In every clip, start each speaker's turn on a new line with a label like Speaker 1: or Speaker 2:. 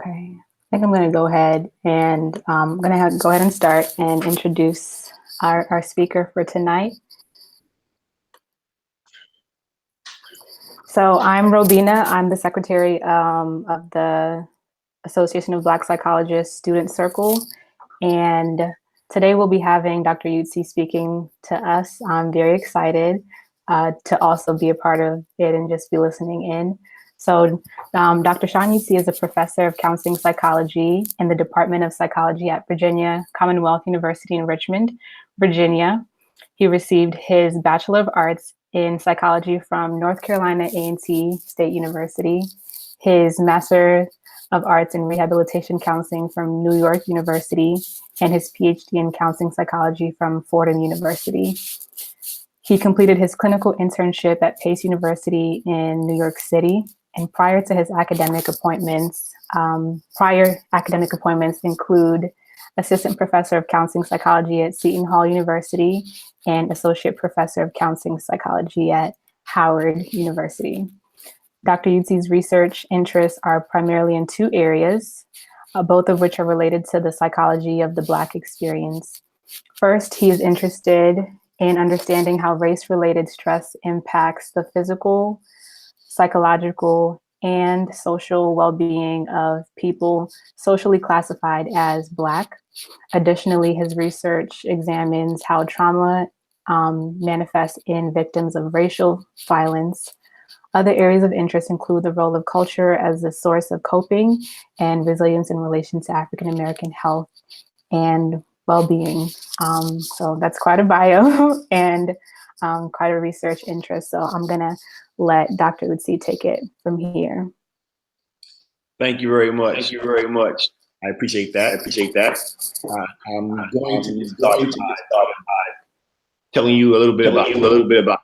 Speaker 1: Okay, I think I'm going to go ahead and go ahead and start and introduce our speaker for tonight. So I'm Robina. I'm the secretary of the Association of Black Psychologists Student Circle. And today we'll be having Dr. Utsi speaking to us. I'm very excited to also be a part of it and just be listening in. So Dr. Sean Utsi is a professor of counseling psychology in the Department of Psychology at Virginia Commonwealth University in Richmond, Virginia. He received his Bachelor of Arts in Psychology from North Carolina A&T State University, his Master of Arts in Rehabilitation Counseling from New York University, and his PhD in Counseling Psychology from Fordham University. He completed his clinical internship at Pace University in New York City, and prior academic appointments include Assistant Professor of Counseling Psychology at Seton Hall University and Associate Professor of Counseling Psychology at Howard University. Dr. Utsi's research interests are primarily in two areas, both of which are related to the psychology of the Black experience. First, he is interested in understanding how race-related stress impacts the physical, psychological, and social well-being of people socially classified as Black. Additionally, his research examines how trauma manifests in victims of racial violence. Other areas of interest include the role of culture as a source of coping and resilience in relation to African American health and well-being. So that's quite a bio and quite a research interest. So I'm gonna let Dr. Utsi take it from here.
Speaker 2: Thank you very much. Thank you very much. I appreciate that. I'm going to get started by telling you a little bit about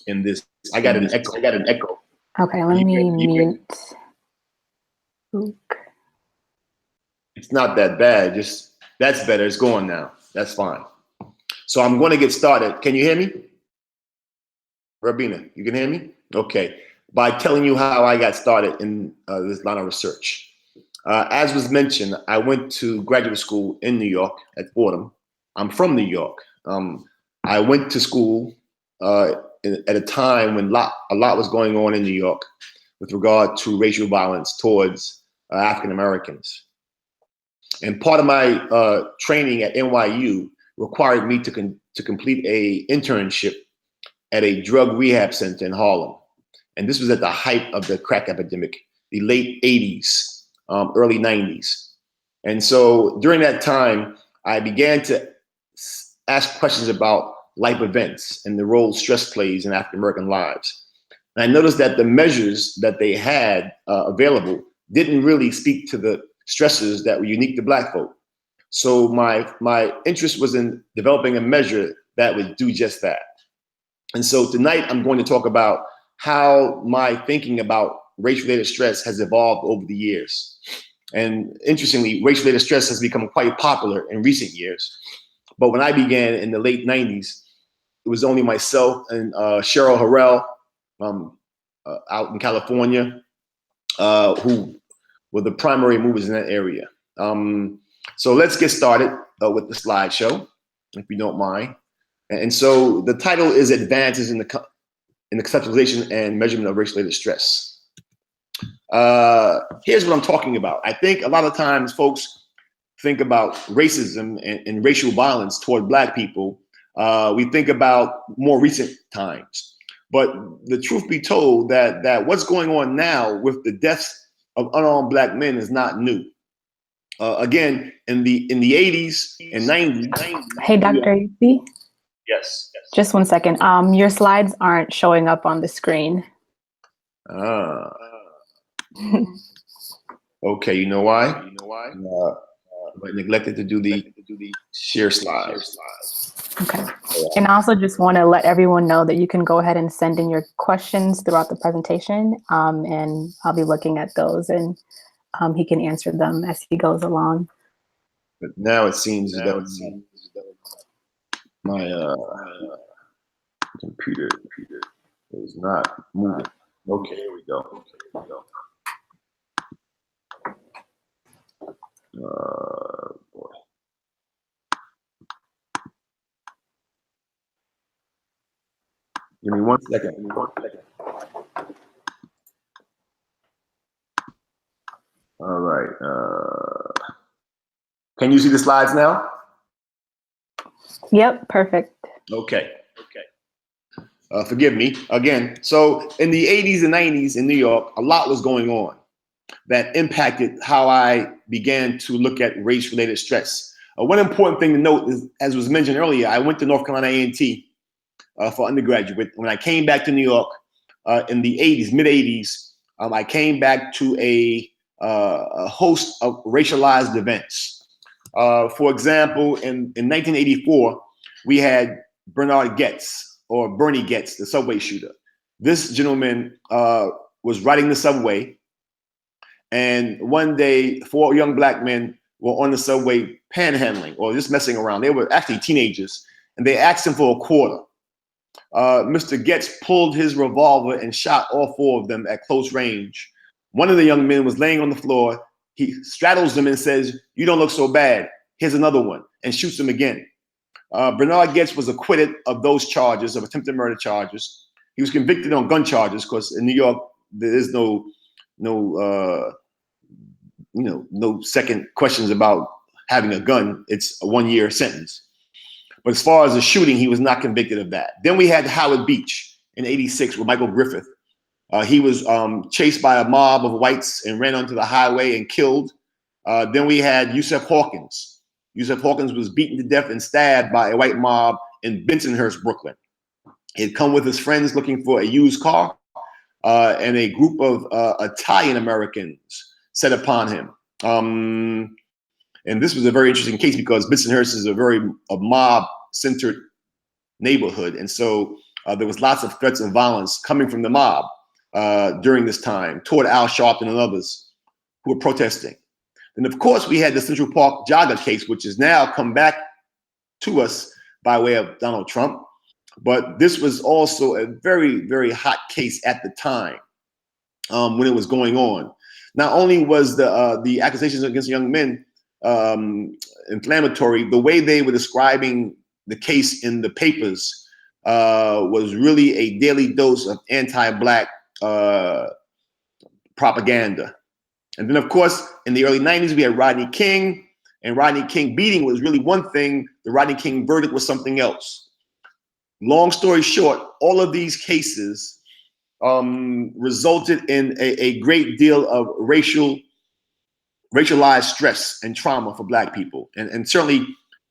Speaker 2: in this. I got an echo.
Speaker 1: Okay, let me mute.
Speaker 2: It's not that bad. That's better. It's going now. That's fine. So I'm going to get started. Can you hear me? Rabina, you can hear me? Okay. By telling you how I got started in this line of research. As was mentioned, I went to graduate school in New York at Fordham. I'm from New York. I went to school at a time when a lot was going on in New York with regard to racial violence towards African Americans. And part of my training at NYU required me to complete a internship at a drug rehab center in Harlem. And this was at the height of the crack epidemic, the late 80s, early 90s. And so during that time, I began to ask questions about life events and the role stress plays in African American lives. And I noticed that the measures that they had available didn't really speak to the stresses that were unique to Black folk. So my interest was in developing a measure that would do just that. And so tonight I'm going to talk about how my thinking about race-related stress has evolved over the years. And interestingly, race-related stress has become quite popular in recent years. But when I began in the late 90s, it was only myself and Cheryl Harrell out in California who were the primary movers in that area. So let's get started with the slideshow, if you don't mind. And so the title is Advances in the Conceptualization and Measurement of Race-Related Stress. Here's what I'm talking about. I think a lot of times folks think about racism and racial violence toward Black people. We think about more recent times. But the truth be told, that what's going on now with the deaths of unarmed Black men is not new. Again, in the 80s and 90s.
Speaker 1: Hey, Dr. Utsi?
Speaker 2: Yes.
Speaker 1: Just one second. Your slides aren't showing up on the screen.
Speaker 2: Okay, you know why? I neglected to do the share slides.
Speaker 1: Okay. And I also just want to let everyone know that you can go ahead and send in your questions throughout the presentation, and I'll be looking at those, and he can answer them as he goes along.
Speaker 2: But now it seems as though my computer is not moving. Okay, here we go. one second. All right. Can you see the slides now?
Speaker 1: Yep, perfect.
Speaker 2: Okay. Forgive me again. So in the 80s and 90s in New York, a lot was going on that impacted how I began to look at race-related stress. One important thing to note is, as was mentioned earlier, I went to North Carolina A&T for undergraduate. When I came back to New York in the 80s, mid-80s, I came back to a host of racialized events. For example, in 1984, we had Bernard Goetz, or Bernie Goetz, the subway shooter. This gentleman was riding the subway, and one day, 4 young black men were on the subway panhandling or just messing around. They were actually teenagers, and they asked him for a quarter. Mr. Goetz pulled his revolver and shot all 4 of them at close range. One of the young men was laying on the floor. He straddles them and says, "You don't look so bad. Here's another one," and shoots him again. Bernard Goetz was acquitted of those charges, of attempted murder charges. He was convicted on gun charges because in New York there is no second questions about having a gun. It's a 1-year sentence. But as far as the shooting, he was not convicted of that. Then we had Howard Beach in '86 with Michael Griffith. He was chased by a mob of whites and ran onto the highway and killed. Then we had Yusuf Hawkins. Yusuf Hawkins was beaten to death and stabbed by a white mob in Bensonhurst, Brooklyn. He had come with his friends looking for a used car, and a group of Italian Americans set upon him. And this was a very interesting case because Bensonhurst is a mob-centered neighborhood. And so there was lots of threats and violence coming from the mob during this time toward Al Sharpton and others who were protesting. And of course, we had the Central Park jogger case, which has now come back to us by way of Donald Trump. But this was also a very, very hot case at the time when it was going on. Not only was the accusations against young men inflammatory, the way they were describing the case in the papers was really a daily dose of anti-Black propaganda. And then, of course, in the early 90s, we had Rodney King, and Rodney King beating was really one thing. The Rodney King verdict was something else. Long story short, all of these cases resulted in a great deal of racialized stress and trauma for Black people. And certainly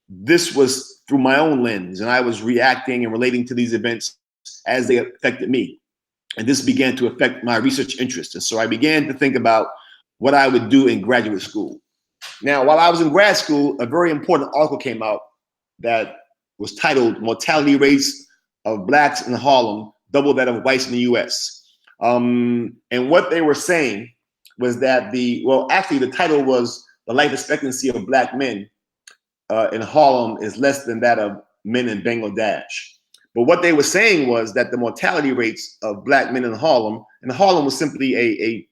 Speaker 2: this was through my own lens, and I was reacting and relating to these events as they affected me. And this began to affect my research interest. And so I began to think about what I would do in graduate school. Now, while I was in grad school, a very important article came out that was titled "Mortality Rates of Blacks in Harlem Double That of Whites in the US." And what they were saying was that the title was "The Life Expectancy of Black Men in Harlem is less than that of men in Bangladesh." But what they were saying was that the mortality rates of Black men in Harlem, and Harlem was simply a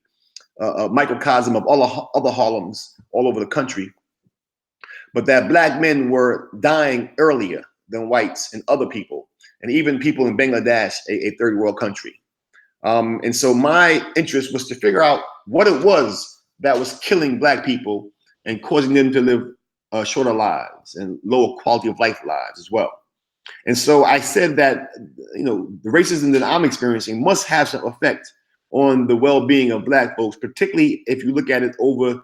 Speaker 2: microcosm of all other Harlems all over the country, but that Black men were dying earlier than whites and other people, and even people in Bangladesh, a third world country. And so my interest was to figure out what it was that was killing Black people and causing them to live shorter lives and lower quality of life lives as well. And so I said that, the racism that I'm experiencing must have some effect on the well-being of Black folks, particularly if you look at it over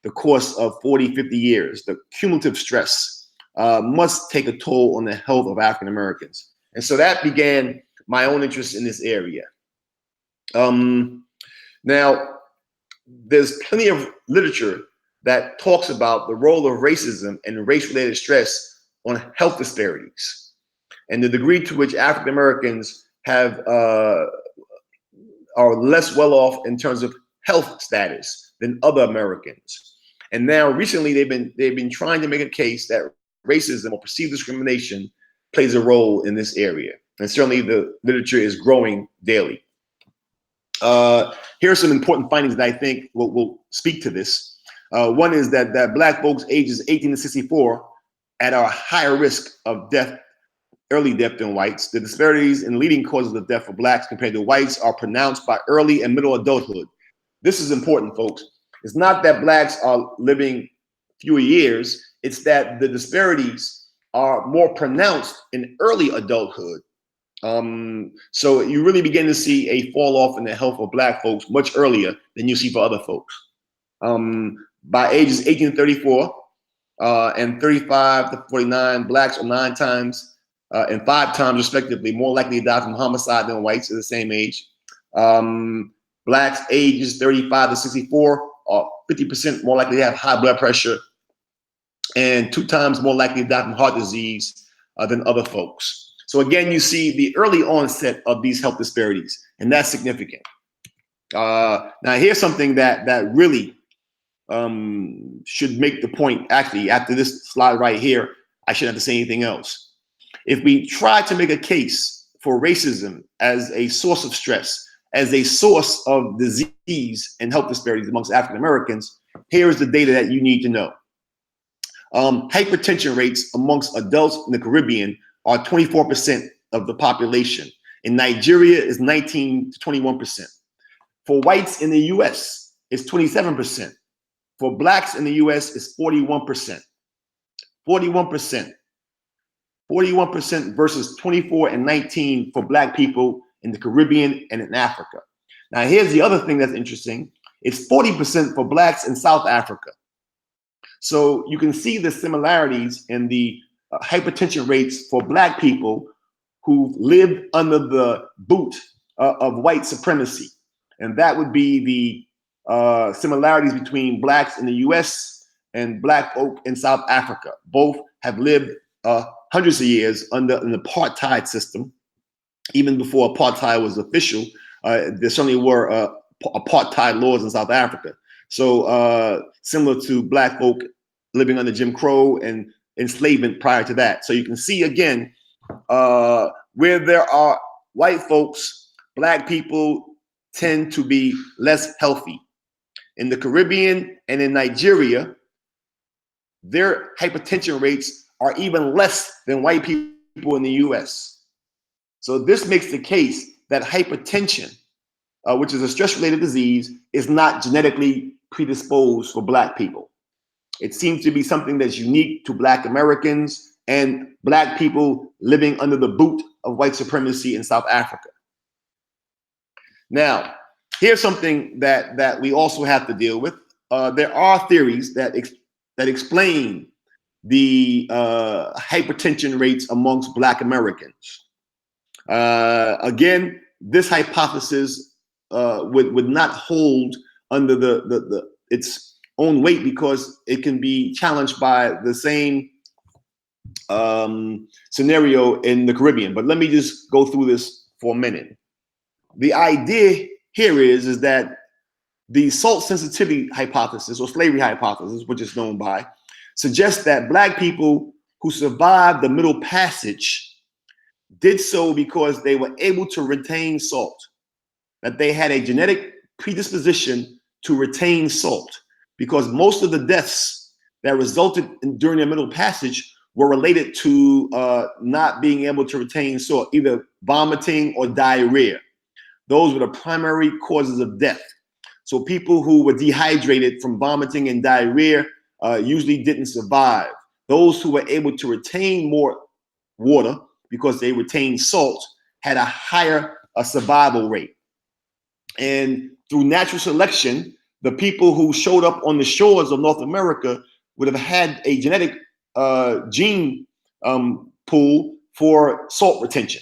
Speaker 2: the course of 40, 50 years. The cumulative stress must take a toll on the health of African Americans. And so that began my own interest in this area. Now, there's plenty of literature that talks about the role of racism and race-related stress on health disparities and the degree to which African Americans are less well off in terms of health status than other Americans. And now recently they've been trying to make a case that racism or perceived discrimination plays a role in this area. And certainly the literature is growing daily. Here are some important findings that I think will speak to this. One is that Black folks ages 18 to 64 at a higher risk of death early death than whites. The disparities in leading causes of death for blacks compared to whites are pronounced by early and middle adulthood. This is important, folks. It's not that blacks are living fewer years. It's that the disparities are more pronounced in early adulthood. So you really begin to see a fall off in the health of black folks much earlier than you see for other folks. By ages 18 to 34 and 35 to 49, blacks are 9 times and 5 times respectively more likely to die from homicide than whites at the same age. Blacks ages 35 to 64 are 50% more likely to have high blood pressure and 2 times more likely to die from heart disease than other folks. So again, you see the early onset of these health disparities, and that's significant. Now here's something that really should make the point. Actually, after this slide right here, I shouldn't have to say anything else. If we try to make a case for racism as a source of stress, as a source of disease and health disparities amongst African Americans, here's the data that you need to know. Hypertension rates amongst adults in the Caribbean are 24% of the population. In Nigeria, is 19 to 21%. For whites in the US, it's 27%. For blacks in the US, it's 41%. 41%. 41% versus 24 and 19 for black people in the Caribbean and in Africa. Now, here's the other thing that's interesting. It's 40% for blacks in South Africa. So you can see the similarities in the hypertension rates for black people who lived under the boot of white supremacy. And that would be the similarities between blacks in the US and black folk in South Africa. Both have lived hundreds of years under an apartheid system. Even before apartheid was official, there certainly were apartheid laws in South Africa. So similar to black folk living under Jim Crow and enslavement prior to that. So you can see again, where there are white folks, black people tend to be less healthy. In the Caribbean and in Nigeria, their hypertension rates are even less than white people in the US. So this makes the case that hypertension, which is a stress-related disease, is not genetically predisposed for black people. It seems to be something that's unique to black Americans and black people living under the boot of white supremacy in South Africa. Now, here's something that we also have to deal with. There are theories that explain the hypertension rates amongst black Americans. Again, this hypothesis would not hold under its own weight because it can be challenged by the same scenario in the Caribbean. But let me just go through this for a minute. The idea here is that the salt sensitivity hypothesis or slavery hypothesis, which is known by, suggests that black people who survived the Middle Passage did so because they were able to retain salt, that they had a genetic predisposition to retain salt, because most of the deaths that resulted during the Middle Passage were related to not being able to retain salt, either vomiting or diarrhea. Those were the primary causes of death. So people who were dehydrated from vomiting and diarrhea usually didn't survive. Those who were able to retain more water because they retained salt had a higher survival rate. And through natural selection, the people who showed up on the shores of North America would have had a genetic gene pool for salt retention.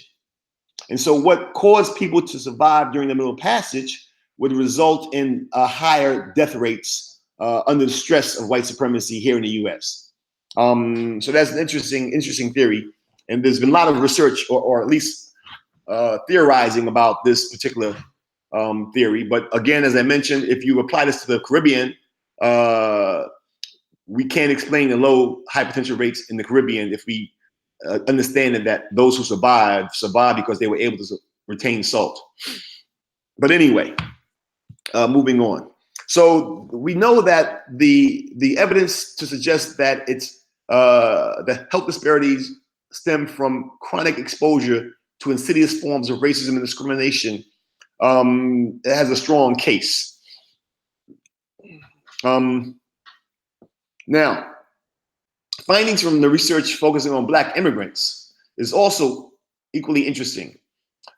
Speaker 2: And so what caused people to survive during the Middle Passage would result in higher death rates under the stress of white supremacy here in the US. So that's an interesting theory. And there's been a lot of research or at least theorizing about this particular theory. But again, as I mentioned, if you apply this to the Caribbean, we can't explain the low hypertension rates in the Caribbean if we understand that those who survived because they were able to retain salt. But anyway, moving on. So we know that the evidence to suggest that it's the health disparities stem from chronic exposure to insidious forms of racism and discrimination, it has a strong case. Now, findings from the research focusing on Black immigrants is also equally interesting.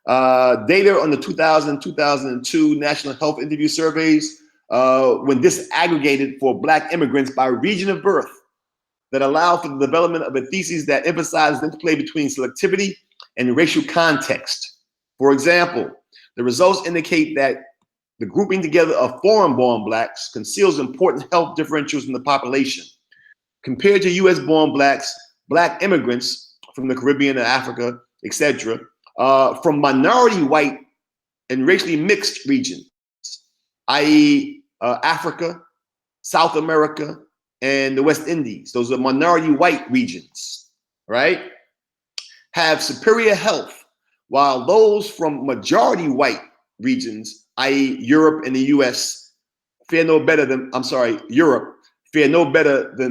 Speaker 2: Data on the 2000-2002 National Health Interview Surveys, when disaggregated for Black immigrants by region of birth, that allow for the development of a thesis that emphasizes the interplay between selectivity and racial context. For example, the results indicate that the grouping together of foreign-born Blacks conceals important health differentials in the population. Compared to US-born Blacks, Black immigrants from the Caribbean and Africa, etc., from minority white and racially mixed regions, i.e. Africa, South America, and the West Indies, those are minority white regions, right, have superior health, while those from majority white regions, i.e. Europe and the US, fare no better than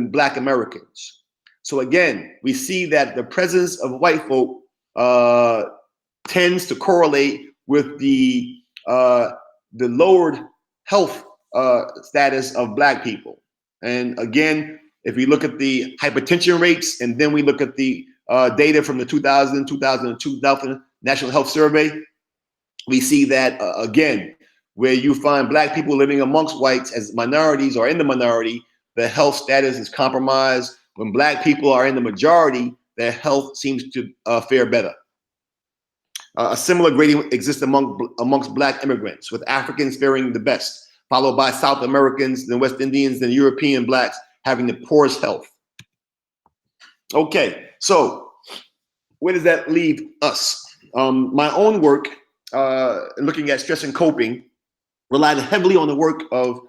Speaker 2: Black Americans. So again, we see that the presence of white folk tends to correlate with the lowered health status of Black people. And again, if we look at the hypertension rates, and then we look at the data from the 2000-2002 National Health Survey, we see that, again, where you find Black people living amongst whites as minorities or in the minority, their health status is compromised. When Black people are in the majority, their health seems to fare better. A similar gradient exists amongst Black immigrants, with Africans faring the best, followed by South Americans, then West Indians, then European Blacks having the poorest health. Okay, so where does that leave us? My own work, looking at stress and coping, relied heavily on the work of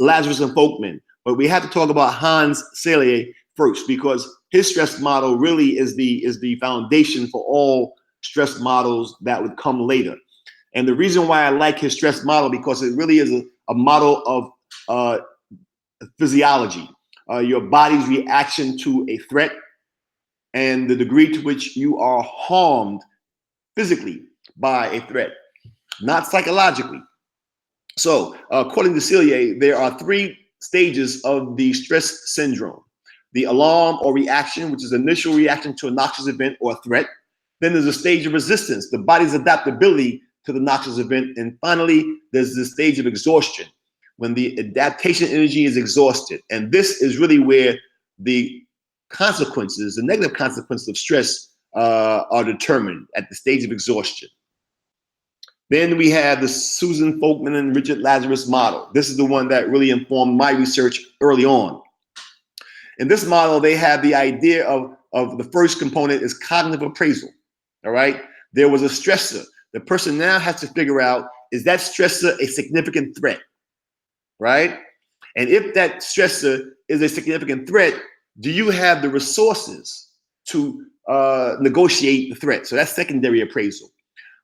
Speaker 2: Lazarus and Folkman, but we have to talk about Hans Selye first, because his stress model really is the foundation for all stress models that would come later. And the reason why I like his stress model, because it really is a model of physiology, your body's reaction to a threat and the degree to which you are harmed physically by a threat, not psychologically. So according to Selye, there are 3 stages of the stress syndrome: the alarm or reaction, which is initial reaction to a noxious event or threat. Then there's a stage of resistance, the body's adaptability to the noxious event. And finally, there's the stage of exhaustion, when the adaptation energy is exhausted. And this is really where the consequences, the negative consequences of stress are determined, at the stage of exhaustion. Then we have the Susan Folkman and Richard Lazarus model. This is the one that really informed my research early on. In this model, they have the idea of the first component is cognitive appraisal, all right? There was a stressor. The person now has to figure out, is that stressor a significant threat, right? And if that stressor is a significant threat, do you have the resources to negotiate the threat? So that's secondary appraisal.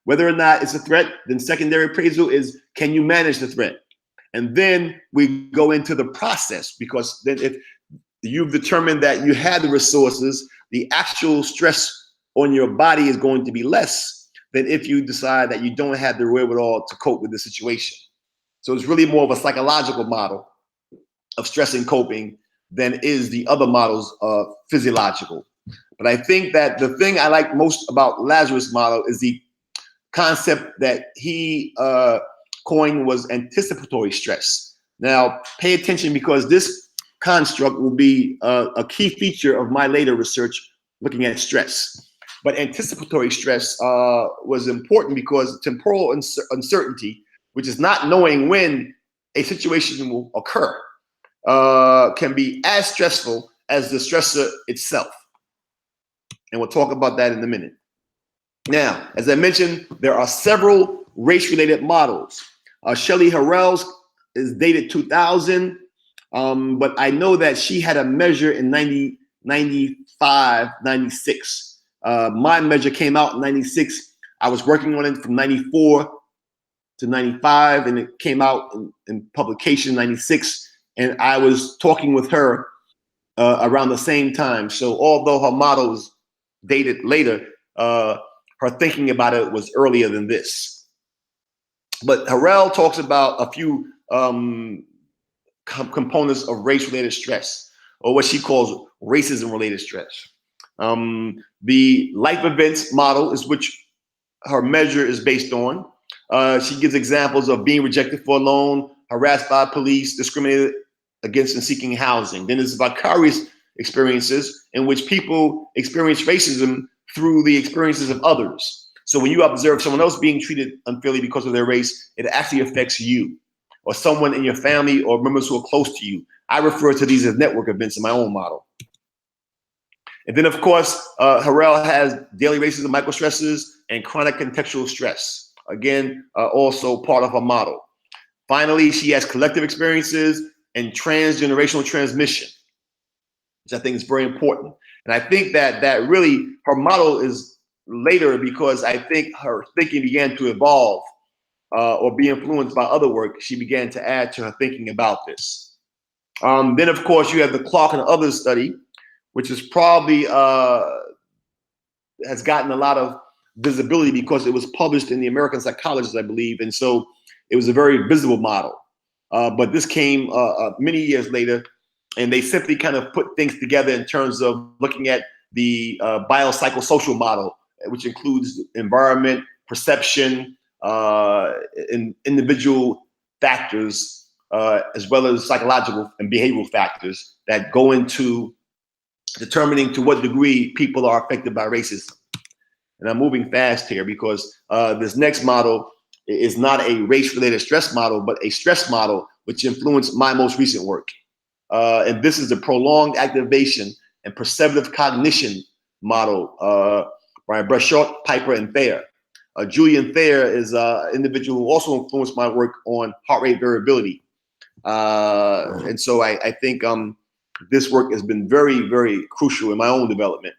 Speaker 2: Whether or not it's a threat, then secondary appraisal is, can you manage the threat? And then we go into the process, because then if you've determined that you have the resources, the actual stress on your body is going to be less than if you decide that you don't have the wherewithal to cope with the situation. So it's really more of a psychological model of stress and coping than is the other models of physiological. But I think that the thing I like most about Lazarus' model is the concept that he coined was anticipatory stress. Now, pay attention, because this construct will be a key feature of my later research looking at stress. But anticipatory stress was important because temporal uncertainty, which is not knowing when a situation will occur, can be as stressful as the stressor itself. And we'll talk about that in a minute. Now, as I mentioned, there are several race-related models. Shelley Harrell's is dated 2000, but I know that she had a measure in 95, 96. My measure came out in 96. I was working on it from 94 to 95, and it came out in publication 96. And I was talking with her around the same time. So although her model is dated later, her thinking about it was earlier than this. But Harrell talks about a few components of race-related stress, or what she calls racism-related stress. The life events model is which her measure is based on. She gives examples of being rejected for a loan, harassed by police, discriminated against in seeking housing. Then there's vicarious experiences in which people experience racism through the experiences of others. So when you observe someone else being treated unfairly because of their race, it actually affects you or someone in your family or members who are close to you. I refer to these as network events in my own model. And then, of course, Harrell has daily racism, microstresses, and chronic contextual stress. Again, also part of her model. Finally, she has collective experiences and transgenerational transmission, which I think is very important. And I think that really her model is later because I think her thinking began to evolve or be influenced by other work. She began to add to her thinking about this. Then, of course, you have the Clark and others study, which is probably has gotten a lot of visibility because it was published in the American Psychologist, I believe. And so it was a very visible model. But this came many years later, and they simply kind of put things together in terms of looking at the biopsychosocial model, which includes environment, perception, individual factors, as well as psychological and behavioral factors that go into determining to what degree people are affected by racism. And I'm moving fast here because this next model is not a race-related stress model, but a stress model, which influenced my most recent work. And this is the prolonged activation and perseverative cognition model by Brosschot, Pieper, and Thayer. Julian Thayer is an individual who also influenced my work on heart rate variability. And so I think this work has been very, very crucial in my own development.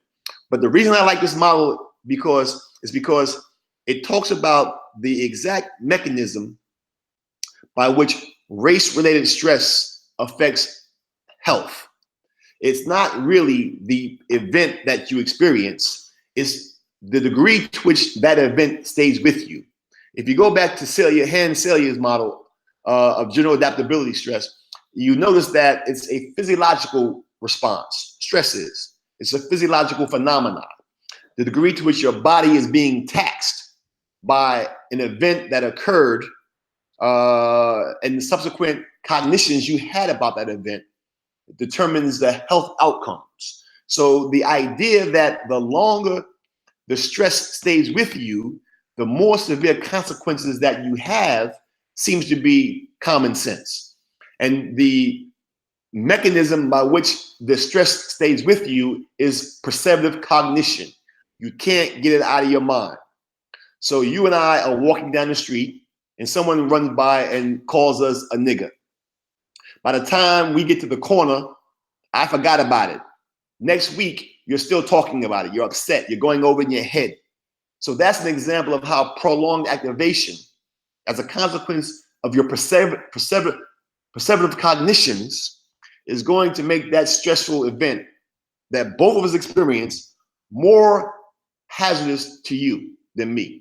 Speaker 2: But the reason I like this model because it talks about the exact mechanism by which race-related stress affects health. It's not really the event that you experience, it's the degree to which that event stays with you. If you go back to Selye's model of general adaptability stress, you notice that it's a physiological response. Stress is. It's a physiological phenomenon. The degree to which your body is being taxed by an event that occurred and the subsequent cognitions you had about that event determines the health outcomes. So the idea that the longer the stress stays with you, the more severe consequences that you have seems to be common sense. And the mechanism by which the stress stays with you is perseverative cognition. You can't get it out of your mind. So you and I are walking down the street and someone runs by and calls us a nigger. By the time we get to the corner, I forgot about it. Next week, you're still talking about it. You're upset. You're going over in your head. So that's an example of how prolonged activation, as a consequence of your perseverative cognitions, is going to make that stressful event that both of us experience more hazardous to you than me.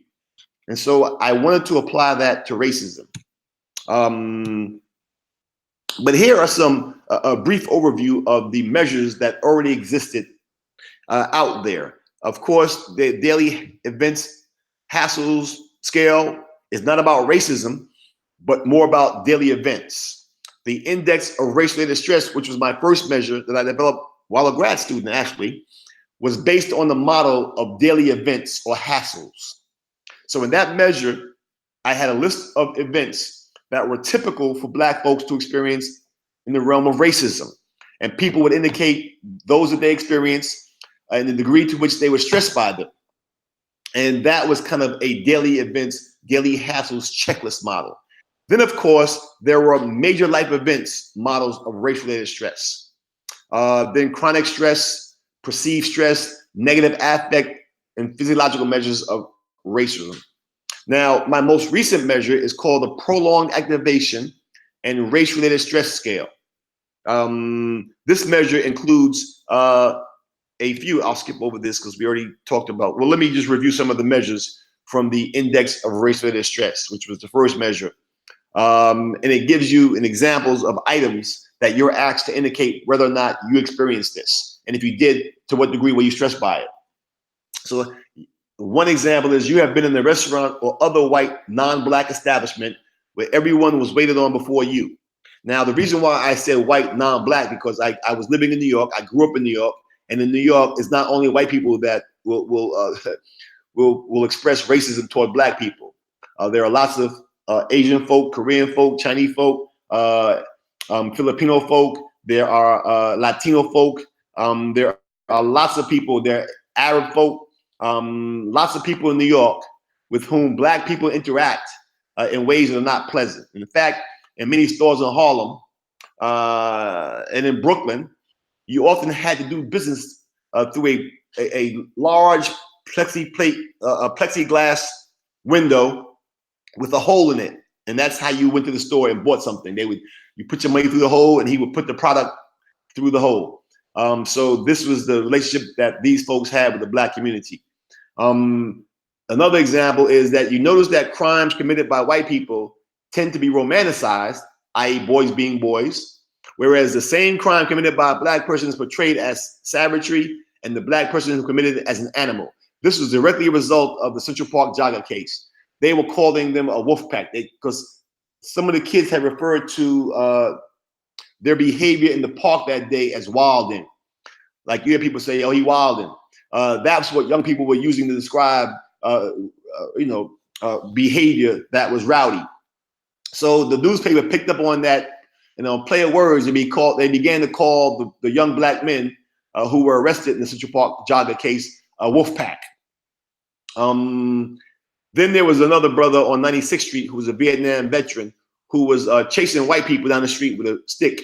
Speaker 2: And so I wanted to apply that to racism. But here are a brief overview of the measures that already existed out there. Of course, the daily events hassles scale is not about racism, but more about daily events. The index of race-related stress, which was my first measure that I developed while a grad student actually, was based on the model of daily events or hassles. So in that measure, I had a list of events that were typical for Black folks to experience in the realm of racism. And people would indicate those that they experienced and the degree to which they were stressed by them. And that was kind of a daily events, daily hassles checklist model. Then, of course, there were major life events models of race-related stress. Then chronic stress, perceived stress, negative affect, and physiological measures of racism. Now, my most recent measure is called the Prolonged Activation and Race-Related Stress Scale. This measure includes a few. I'll skip over this because we already talked about. Well, let me just review some of the measures from the Index of Race-Related Stress, which was the first measure. And it gives you an examples of items that you're asked to indicate whether or not you experienced this. And if you did, to what degree were you stressed by it? So one example is you have been in a restaurant or other white non-black establishment where everyone was waited on before you. Now, the reason why I said white non-black, because I was living in New York. I grew up in New York. And in New York, it's not only white people that will express racism toward black people. There are lots of Asian folk, Korean folk, Chinese folk, Filipino folk. There are Latino folk. There are lots of people. There are Arab folk. Lots of people in New York with whom black people interact in ways that are not pleasant. In fact, in many stores in Harlem and in Brooklyn, you often had to do business through a large plexiglass window with a hole in it. And that's how you went to the store and bought something. You put your money through the hole and he would put the product through the hole. So this was the relationship that these folks had with the black community. Another example is that you notice that crimes committed by white people tend to be romanticized, i.e. boys being boys, whereas the same crime committed by a black person is portrayed as savagery and the black person who committed it as an animal. This was directly a result of the Central Park jogger case. They were calling them a wolf pack because some of the kids had referred to their behavior in the park that day as wilding. Like you hear people say, oh, he wilding. That's what young people were using to describe, behavior that was rowdy. So the newspaper picked up on that, play of words. They began to call the young black men who were arrested in the Central Park jogger case a wolf pack. Then there was another brother on 96th Street who was a Vietnam veteran who was chasing white people down the street with a stick.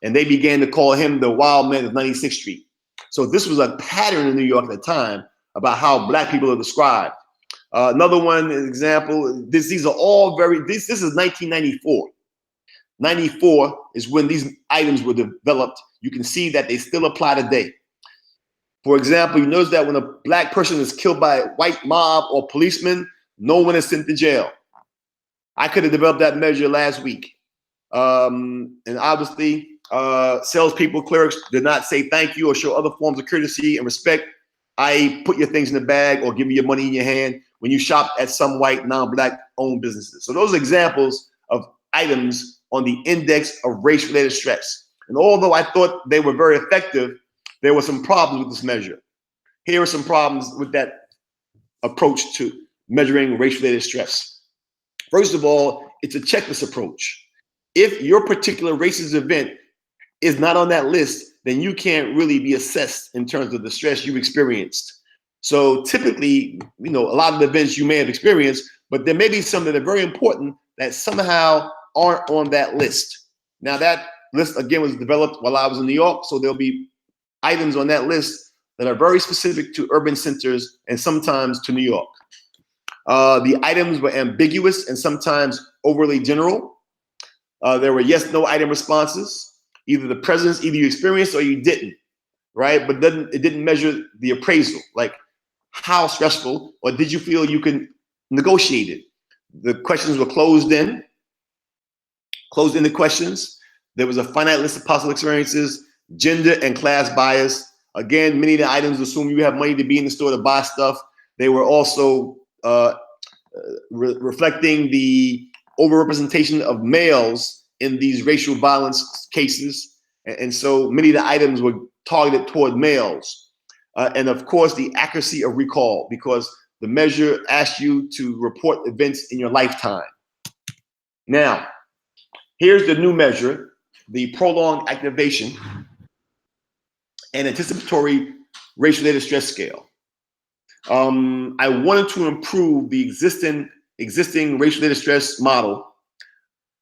Speaker 2: And they began to call him the wild man of 96th Street. So this was a pattern in New York at the time about how black people are described. Another one, an example, these are all this is 1994. 94 is when these items were developed. You can see that they still apply today. For example, you notice that when a black person is killed by a white mob or policeman, no one is sent to jail. I could have developed that measure last week. And obviously, salespeople, clerks did not say thank you or show other forms of courtesy and respect, i.e. put your things in the bag or give you your money in your hand when you shop at some white non-black owned businesses. So those are examples of items on the Index of Race-Related Stress. And although I thought they were very effective, there were some problems with this measure. Here are some problems with that approach to measuring race-related stress. First of all, it's a checklist approach. If your particular racist event is not on that list, then you can't really be assessed in terms of the stress you've experienced. So typically, a lot of the events you may have experienced, but there may be some that are very important that somehow aren't on that list. Now that list, again, was developed while I was in New York, so there'll be items on that list that are very specific to urban centers and sometimes to New York. The items were ambiguous and sometimes overly general. There were yes, no item responses, either the presence, either you experienced or you didn't, right? But it didn't measure the appraisal, like how stressful, or did you feel you can negotiate it? The questions were closed-ended questions. There was a finite list of possible experiences, gender and class bias. Again, many of the items assume you have money to be in the store to buy stuff. They were also reflecting the overrepresentation of males in these racial violence cases. And so many of the items were targeted toward males. And of course, the accuracy of recall, because the measure asked you to report events in your lifetime. Now, here's the new measure, the prolonged activation and anticipatory race-related stress scale. I wanted to improve the existing race-related stress model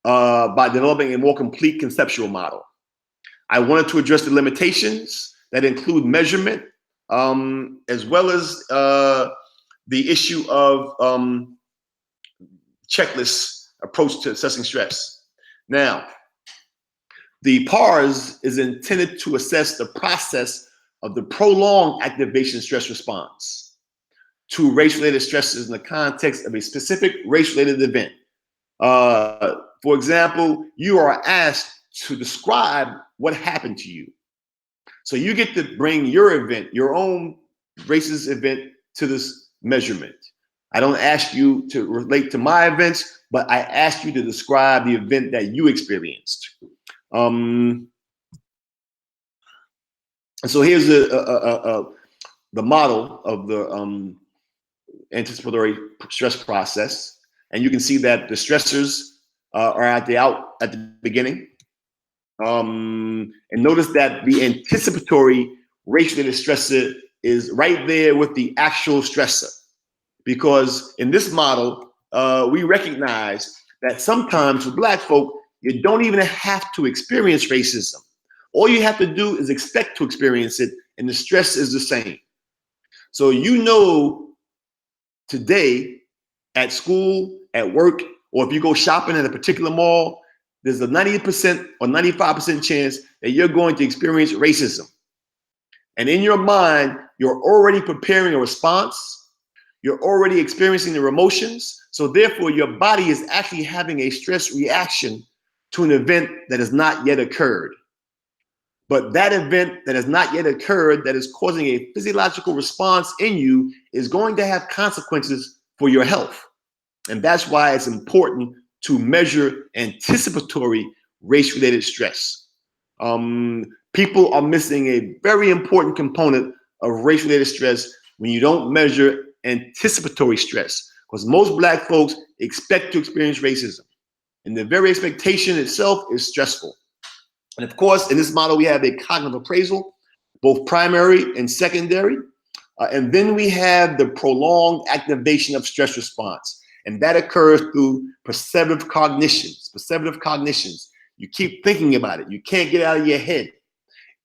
Speaker 2: by developing a more complete conceptual model. I wanted to address the limitations that include measurement, as well as the issue of checklist approach to assessing stress. Now, The PARS is intended to assess the process of the prolonged activation stress response to race-related stresses in the context of a specific race-related event. For example, you are asked to describe what happened to you. So you get to bring your event, your own racist event, to this measurement. I don't ask you to relate to my events, but I ask you to describe the event that you experienced. And so here's the model of the anticipatory stress process, and you can see that the stressors are at the beginning. And notice that the anticipatory race-related stressor is right there with the actual stressor, because in this model, we recognize that sometimes for Black folk, you don't even have to experience racism. All you have to do is expect to experience it, and the stress is the same. So you know today at school, at work, or if you go shopping at a particular mall, there's a 90% or 95% chance that you're going to experience racism. And in your mind, you're already preparing a response. You're already experiencing the emotions. So therefore, your body is actually having a stress reaction to an event that has not yet occurred. But that event that has not yet occurred, that is causing a physiological response in you, is going to have consequences for your health. And that's why it's important to measure anticipatory race-related stress. People are missing a very important component of race-related stress when you don't measure anticipatory stress, because most Black folks expect to experience racism, and the very expectation itself is stressful. And of course, in this model, we have a cognitive appraisal, both primary and secondary. And then we have the prolonged activation of stress response. And that occurs through perseverative cognitions. Perseverative cognitions. You keep thinking about it. You can't get out of your head.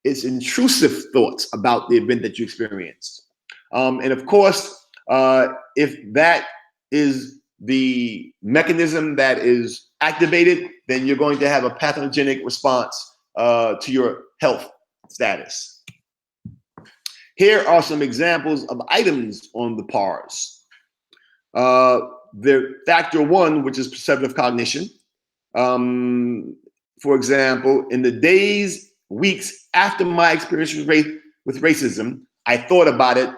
Speaker 2: It's intrusive thoughts about the event that you experienced. And of course, if that is the mechanism that is activated, then you're going to have a pathogenic response to your health status. Here are some examples of items on the PARS. The factor 1, which is perceptive cognition. For example, in the days, weeks after my experience with racism, I thought about it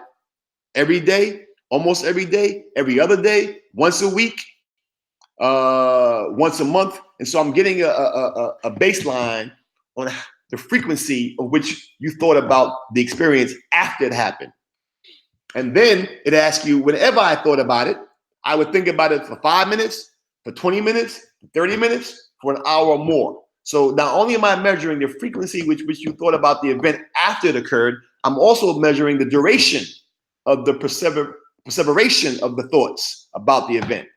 Speaker 2: every day, almost every day, every other day, once a week, once a month. And so I'm getting a baseline on the frequency of which you thought about the experience after it happened. And then it asks you, whenever I thought about it, I would think about it for 5 minutes, for 20 minutes, 30 minutes, for an hour or more. So not only am I measuring the frequency which you thought about the event after it occurred, I'm also measuring the duration of the perseveration of the thoughts about the event.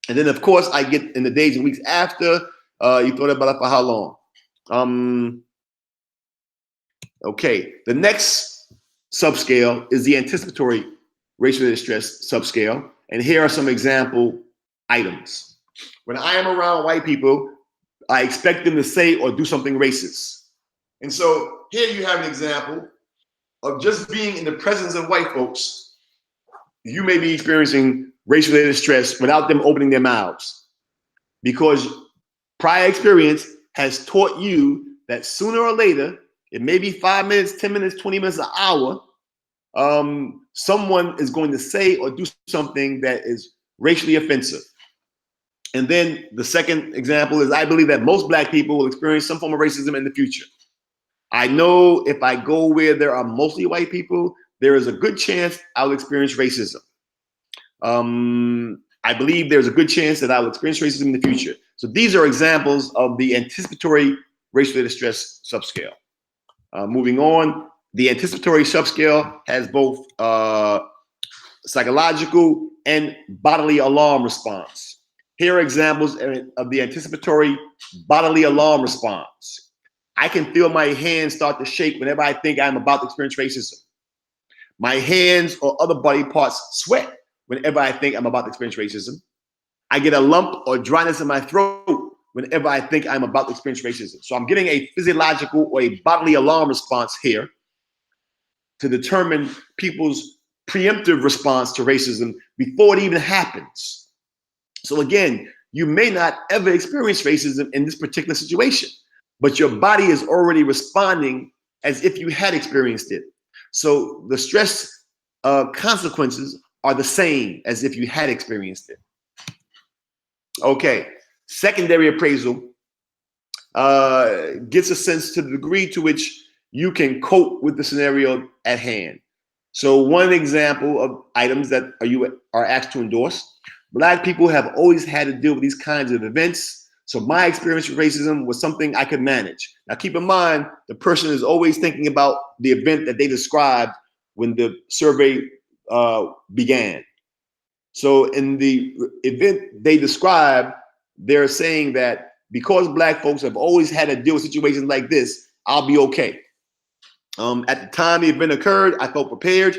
Speaker 2: And then, of course, I get in the days and weeks after, you thought about it for how long? Okay, the next subscale is the anticipatory race-related stress subscale. And here are some example items. When I am around white people, I expect them to say or do something racist. And so here you have an example of just being in the presence of white folks. You may be experiencing race-related stress without them opening their mouths, because prior experience has taught you that sooner or later, it may be 5 minutes, 10 minutes, 20 minutes, an hour, someone is going to say or do something that is racially offensive. And then the second example is, I believe that most Black people will experience some form of racism in the future. I know if I go where there are mostly white people, there is a good chance I'll experience racism. I believe there's a good chance that I'll experience racism in the future. So these are examples of the anticipatory race-related stress subscale. Moving on, the anticipatory subscale has both psychological and bodily alarm response. Here are examples of the anticipatory bodily alarm response. I can feel my hands start to shake whenever I think I'm about to experience racism. My hands or other body parts sweat whenever I think I'm about to experience racism. I get a lump or dryness in my throat whenever I think I'm about to experience racism. So I'm getting a physiological or a bodily alarm response here to determine people's preemptive response to racism before it even happens. So again, you may not ever experience racism in this particular situation, but your body is already responding as if you had experienced it. So the stress consequences are the same as if you had experienced it. Okay, secondary appraisal gets a sense to the degree to which you can cope with the scenario at hand. So one example of items that you are asked to endorse: Black people have always had to deal with these kinds of events. So my experience with racism was something I could manage. Now keep in mind, the person is always thinking about the event that they described when the survey began. So in the event they describe, they're saying that because Black folks have always had to deal with situations like this, I'll be okay. At the time the event occurred, I felt prepared.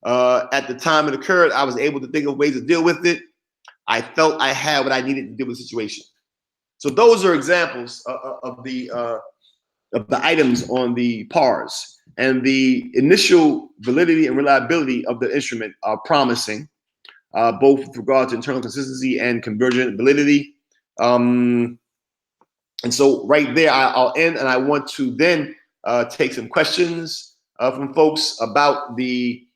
Speaker 2: At the time it occurred, I was able to think of ways to deal with it. I felt I had what I needed to deal with the situation. So those are examples of the items on the PARS. And the initial validity and reliability of the instrument are promising, both with regard to internal consistency and convergent validity. And so right there, I'll end, and I want to then take some questions from folks about the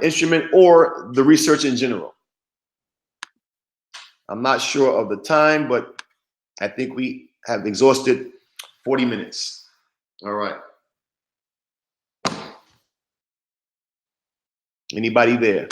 Speaker 2: instrument or the research in general. I'm not sure of the time, but I think we have exhausted 40 minutes. All right. Anybody there?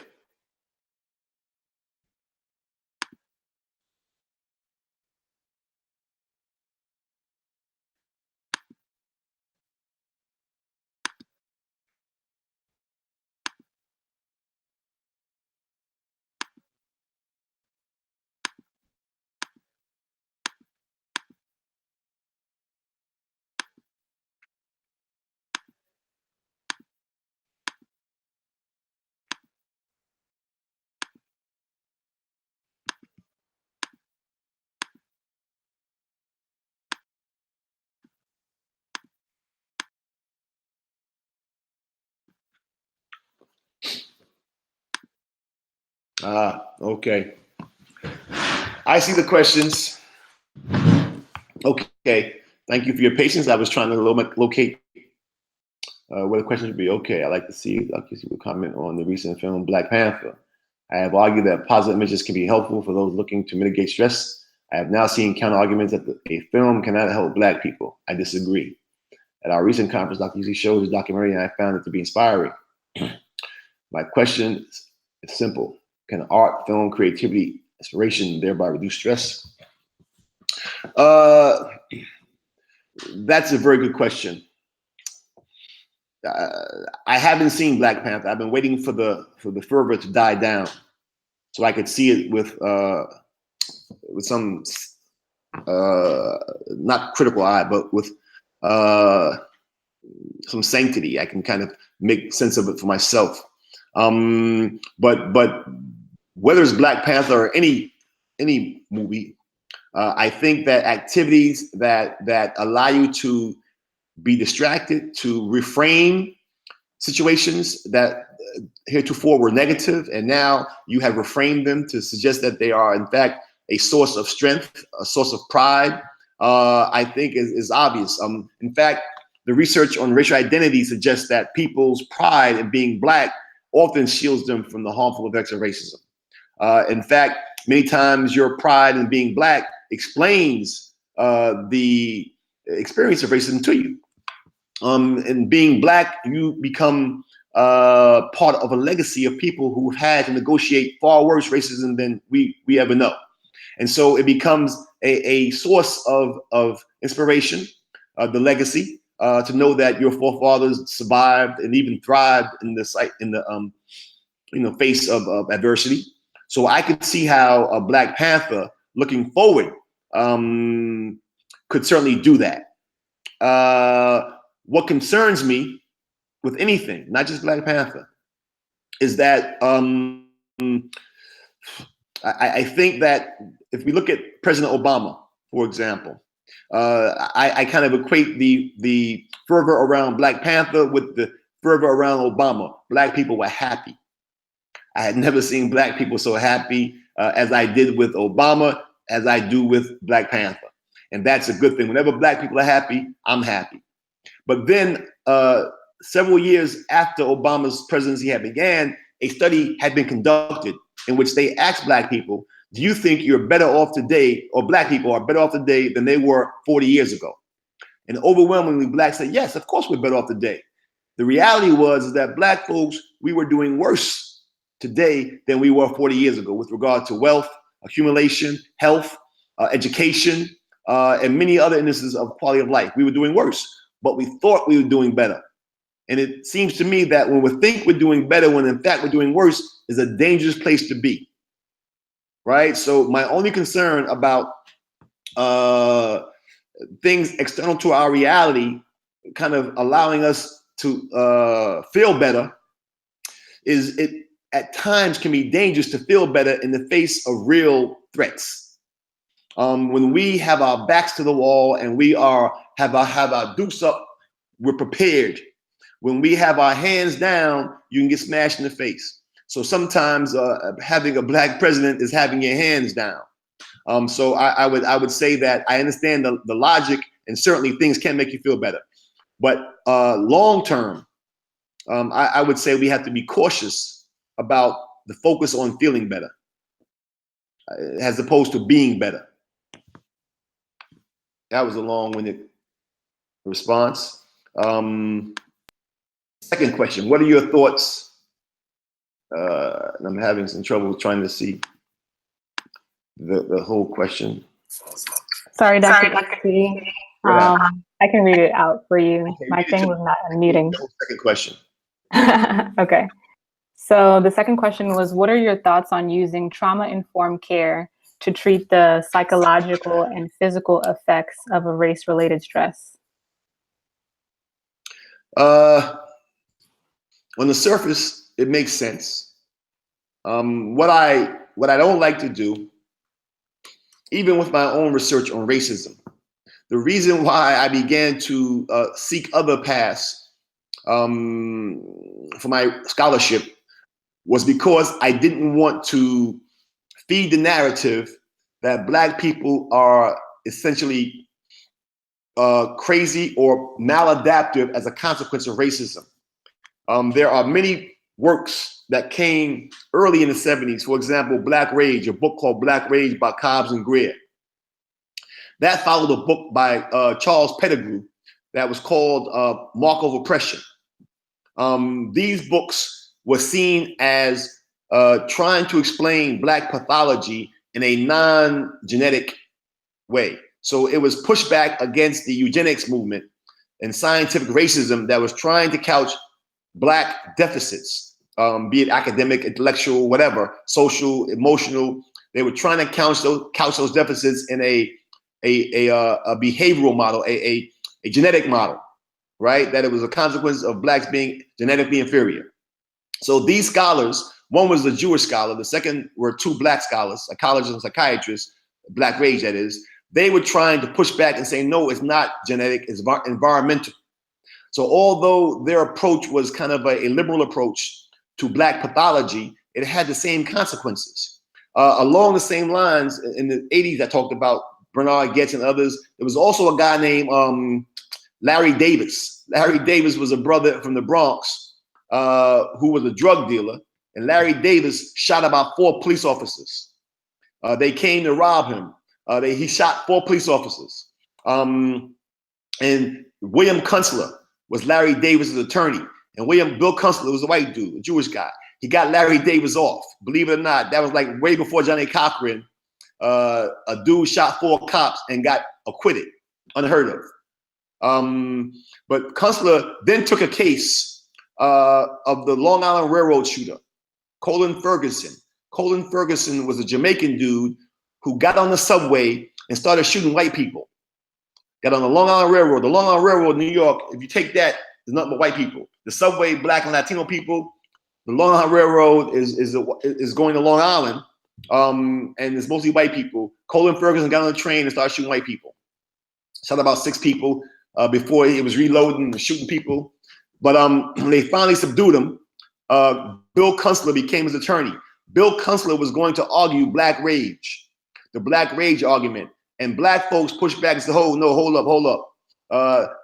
Speaker 2: Okay. I see the questions. Okay. Thank you for your patience. I was trying to locate where the questions would be. Okay. I'd like to see a comment on the recent film Black Panther. I have argued that positive images can be helpful for those looking to mitigate stress. I have now seen counter arguments that a film cannot help Black people. I disagree. At our recent conference, Dr. Yuzi showed his documentary, and I found it to be inspiring. My question is simple. Can art, film, creativity, inspiration thereby reduce stress? That's a very good question. I haven't seen Black Panther. I've been waiting for the fervor to die down so I could see it with some not critical eye, but with some sanctity. I can kind of make sense of it for myself. But whether it's Black Panther or any movie, I think that activities that allow you to be distracted, to reframe situations that heretofore were negative, and now you have reframed them to suggest that they are in fact a source of strength, a source of pride, I think is obvious. In fact, the research on racial identity suggests that people's pride in being Black often shields them from the harmful effects of racism. In fact, many times your pride in being Black explains the experience of racism to you. And being Black, you become part of a legacy of people who had to negotiate far worse racism than we ever know. And so it becomes a source of inspiration, the legacy, to know that your forefathers survived and even thrived in the face of adversity. So I could see how a Black Panther looking forward could certainly do that. What concerns me with anything, not just Black Panther, is that I think that if we look at President Obama, for example. I kind of equate the fervor around Black Panther with the fervor around Obama. Black people were happy. I had never seen Black people so happy as I did with Obama, as I do with Black Panther. And that's a good thing. Whenever Black people are happy, I'm happy. But then several years after Obama's presidency had began, a study had been conducted in which they asked Black people, do you think you're better off today, or Black people are better off today than they were 40 years ago? And overwhelmingly, Blacks said, yes, of course we're better off today. The reality was that Black folks, we were doing worse today than we were 40 years ago with regard to wealth, accumulation, health, education, and many other indices of quality of life. We were doing worse, but we thought we were doing better. And it seems to me that when we think we're doing better, when in fact we're doing worse, is a dangerous place to be. Right? So my only concern about things external to our reality kind of allowing us to feel better is it at times can be dangerous to feel better in the face of real threats. When we have our backs to the wall and we have our dukes up, we're prepared. When we have our hands down, you can get smashed in the face. So sometimes having a Black president is having your hands down. So I would say that I understand the logic, and certainly things can make you feel better. But long term, I would say we have to be cautious about the focus on feeling better as opposed to being better. That was a long-winded response. Second question, what are your thoughts? I'm having some trouble trying to see the whole question.
Speaker 1: Sorry, Dr. I can read it out for you.
Speaker 2: Okay,
Speaker 1: my thing was not unmuting.
Speaker 2: Second question.
Speaker 1: Okay. So the second question was, what are your thoughts on using trauma-informed care to treat the psychological and physical effects of a race-related stress?
Speaker 2: On the surface, it makes sense. What I don't like to do, even with my own research on racism, the reason why I began to seek other paths for my scholarship was because I didn't want to feed the narrative that Black people are essentially crazy or maladaptive as a consequence of racism. There are many works that came early in the 70s. For example, Black Rage, a book called Black Rage by Cobbs and Greer. That followed a book by Charles Pettigrew that was called Mark of Oppression. These books were seen as trying to explain Black pathology in a non-genetic way. So it was pushback against the eugenics movement and scientific racism that was trying to couch Black deficits, be it academic, intellectual, whatever, social, emotional. They were trying to couch those deficits in a behavioral model, a genetic model, right? That it was a consequence of Blacks being genetically inferior. So these scholars, one was a Jewish scholar, the second were two Black scholars, psychologists and psychiatrists, Black Rage that is. They were trying to push back and say, no, it's not genetic, it's environmental. So although their approach was kind of a liberal approach to Black pathology, it had the same consequences. Along the same lines, in the 80s, I talked about Bernard Goetz and others. There was also a guy named Larry Davis. Larry Davis was a brother from the Bronx who was a drug dealer, and Larry Davis shot about 4 police officers. They came to rob him. He shot 4 police officers. And William Kunstler was Larry Davis's attorney. And Bill Kunstler was a white dude, a Jewish guy. He got Larry Davis off. Believe it or not, that was like way before Johnny Cochran. A dude shot 4 cops and got acquitted, unheard of. But Kunstler then took a case of the Long Island Railroad shooter, Colin Ferguson. Colin Ferguson was a Jamaican dude who got on the subway and started shooting white people. Got on the Long Island Railroad. The Long Island Railroad in New York, if you take that, there's nothing but white people. The subway, Black and Latino people. The Long Island Railroad is going to Long Island, and it's mostly white people. Colin Ferguson got on the train and started shooting white people. Shot about 6 people before he was reloading and shooting people. But they finally subdued him. Bill Kunstler became his attorney. Bill Kunstler was going to argue black rage, the black rage argument. And black folks pushed back and said, oh, no, hold up.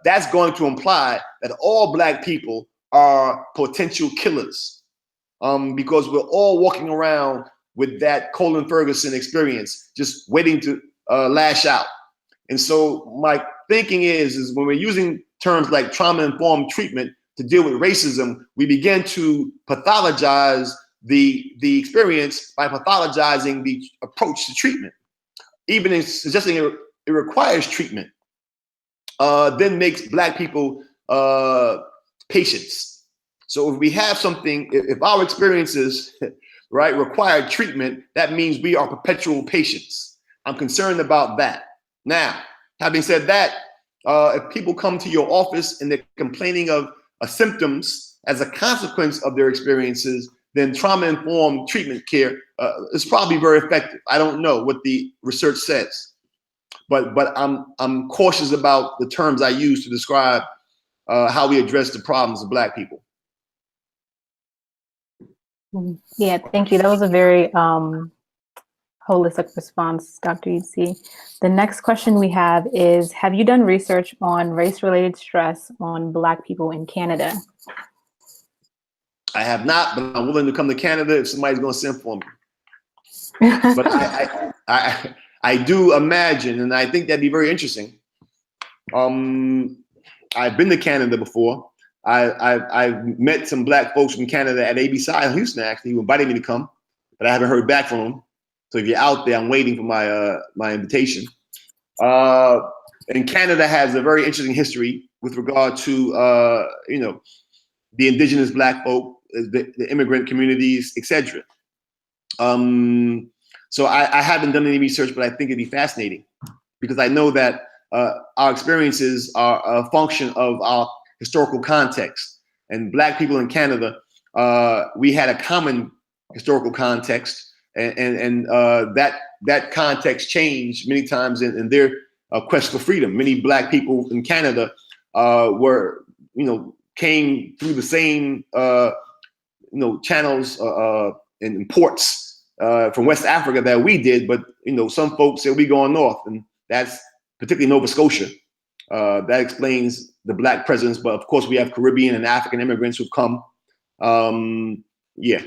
Speaker 2: That's going to imply that all black people are potential killers, because we're all walking around with that Colin Ferguson experience, just waiting to lash out. And so my thinking is when we're using terms like trauma-informed treatment to deal with racism, we begin to pathologize the experience by pathologizing the approach to treatment. Even in suggesting it requires treatment, then makes black people patients. So if we have something, if our experiences, right, require treatment, that means we are perpetual patients. I'm concerned about that. Now, having said that, if people come to your office and they're complaining of symptoms as a consequence of their experiences, then trauma-informed treatment care is probably very effective. I don't know what the research says, but I'm cautious about the terms I use to describe how we address the problems of black people.
Speaker 1: Yeah, thank you. That was a very holistic response, Dr. Yudsi. The next question we have is, have you done research on race-related stress on black people in Canada?
Speaker 2: I have not, but I'm willing to come to Canada if somebody's going to send for me. But I do imagine, and I think that'd be very interesting. I've been to Canada before. I've met some black folks from Canada at ABPsi in Houston, actually, who invited me to come, but I haven't heard back from them. So if you're out there, I'm waiting for my invitation. And Canada has a very interesting history with regard to the indigenous black folk, the immigrant communities, etc. So I haven't done any research, but I think it'd be fascinating because I know that our experiences are a function of our historical context. And black people in Canada, we had a common historical context, and that context changed many times in their quest for freedom. Many black people in Canada came through the same channels and ports from West Africa that we did, but some folks said we going north, and that's particularly Nova Scotia. That explains the black presence, but of course we have Caribbean and African immigrants who've come. Yeah.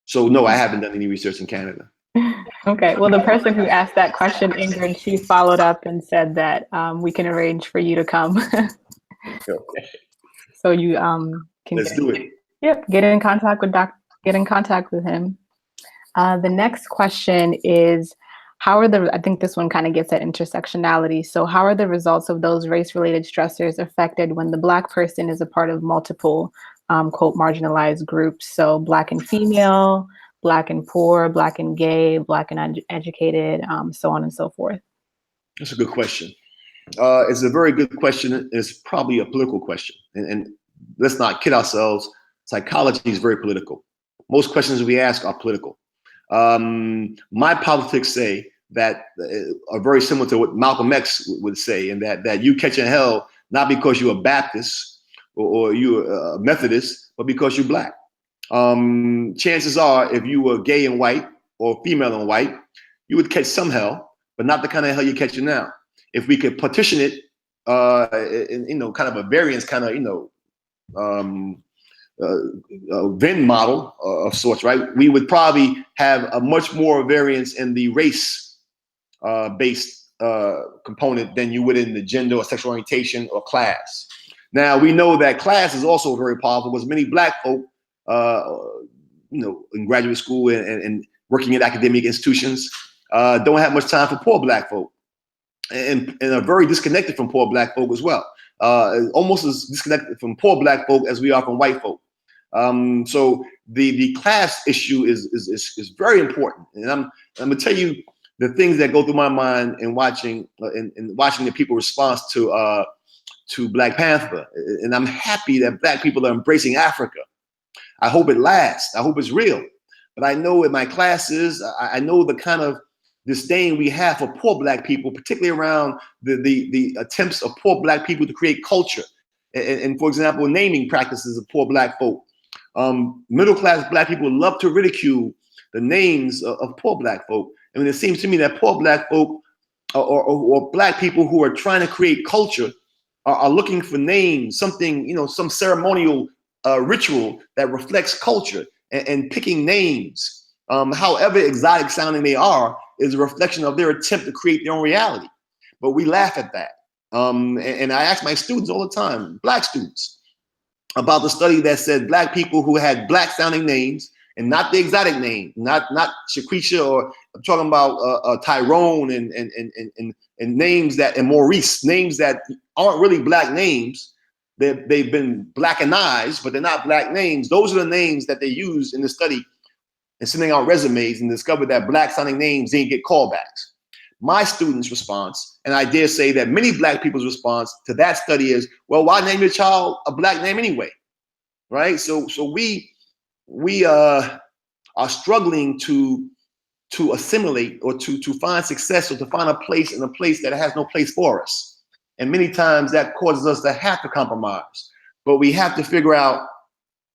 Speaker 2: So no, I haven't done any research in Canada.
Speaker 1: Okay, well, the person who asked that question, Ingrid, she followed up and said that we can arrange for you to come.
Speaker 2: Okay.
Speaker 1: So you can
Speaker 2: do it.
Speaker 1: Yep, get in contact with him. The next question is, I think this one kind of gets at intersectionality. So how are the results of those race-related stressors affected when the black person is a part of multiple, quote, marginalized groups? So black and female, black and poor, black and gay, black and uneducated, so on and so forth.
Speaker 2: That's a good question. It's a very good question. It's probably a political question. And let's not kid ourselves. Psychology is very political. Most questions we ask are political. My politics say that are very similar to what Malcolm X would say, and that you catching hell not because you're a Baptist or you're a Methodist, but because you're black. Chances are, if you were gay and white or female and white, you would catch some hell, but not the kind of hell you're catching now. If we could partition it in kind of a variance kind of Venn model of sorts, right? We would probably have a much more variance in the race based component than you would in the gender or sexual orientation or class. Now we know that class is also very powerful because many black folk, in graduate school and working in academic institutions, don't have much time for poor black folk, and are very disconnected from poor black folk as well. Almost as disconnected from poor black folk as we are from white folk. So the class issue is very important, and I'm gonna tell you the things that go through my mind in watching the people's response to Black Panther. And I'm happy that black people are embracing Africa. I hope it lasts. I hope it's real. but I know in my classes, I know the kind of disdain we have for poor Black people, particularly around the attempts of poor Black people to create culture. And for example, naming practices of poor Black folk. Middle-class Black people love to ridicule the names of poor Black folk. I mean, it seems to me that poor Black folk or Black people who are trying to create culture are looking for names, something, some ceremonial ritual that reflects culture, and picking names, however exotic sounding they are, is a reflection of their attempt to create their own reality. But we laugh at that. And I ask my students all the time, Black students, about the study that said Black people who had Black sounding names, and not the exotic name, not Shaquisha, or I'm talking about Tyrone and names that, and Maurice, names that aren't really Black names. They've been Blackenized, but they're not Black names. Those are the names that they use in the study and sending out resumes, and discovered that Black sounding names didn't get callbacks. My students' response, and I dare say that many Black people's response to that study is, well, why name your child a Black name anyway, right? So we are struggling to assimilate, or to find success, or to find a place in a place that has no place for us. And many times that causes us to have to compromise. But we have to figure out,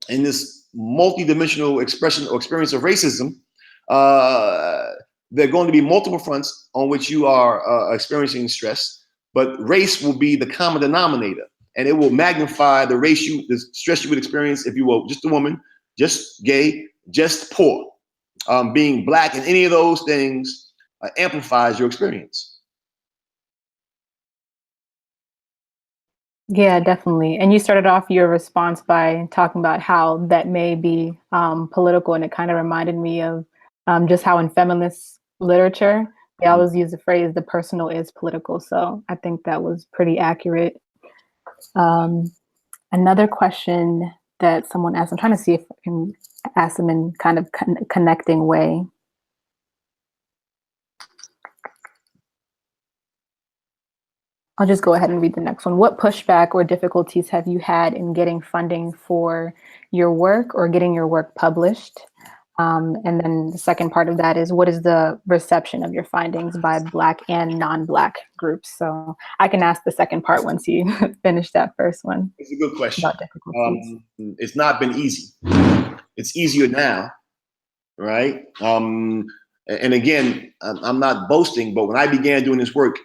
Speaker 2: in this multidimensional expression or experience of racism, there are going to be multiple fronts on which you are experiencing stress, but race will be the common denominator, and it will magnify the stress you would experience if you were just a woman, just gay, just poor. Being Black in any of those things amplifies your experience.
Speaker 1: Yeah, definitely. And you started off your response by talking about how that may be political, and it kind of reminded me of just how in feminist literature, they always use the phrase, the personal is political. So I think that was pretty accurate. Another question that someone asked, I'm trying to see if I can ask them in kind of connecting way. I'll just go ahead and read the next one. What pushback or difficulties have you had in getting funding for your work or getting your work published? And then the second part of that is, what is the reception of your findings by Black and non-Black groups? So I can ask the second part once you finish that first one.
Speaker 2: It's a good question. It's not been easy. It's easier now, right? And again, I'm not boasting, but when I began doing this work,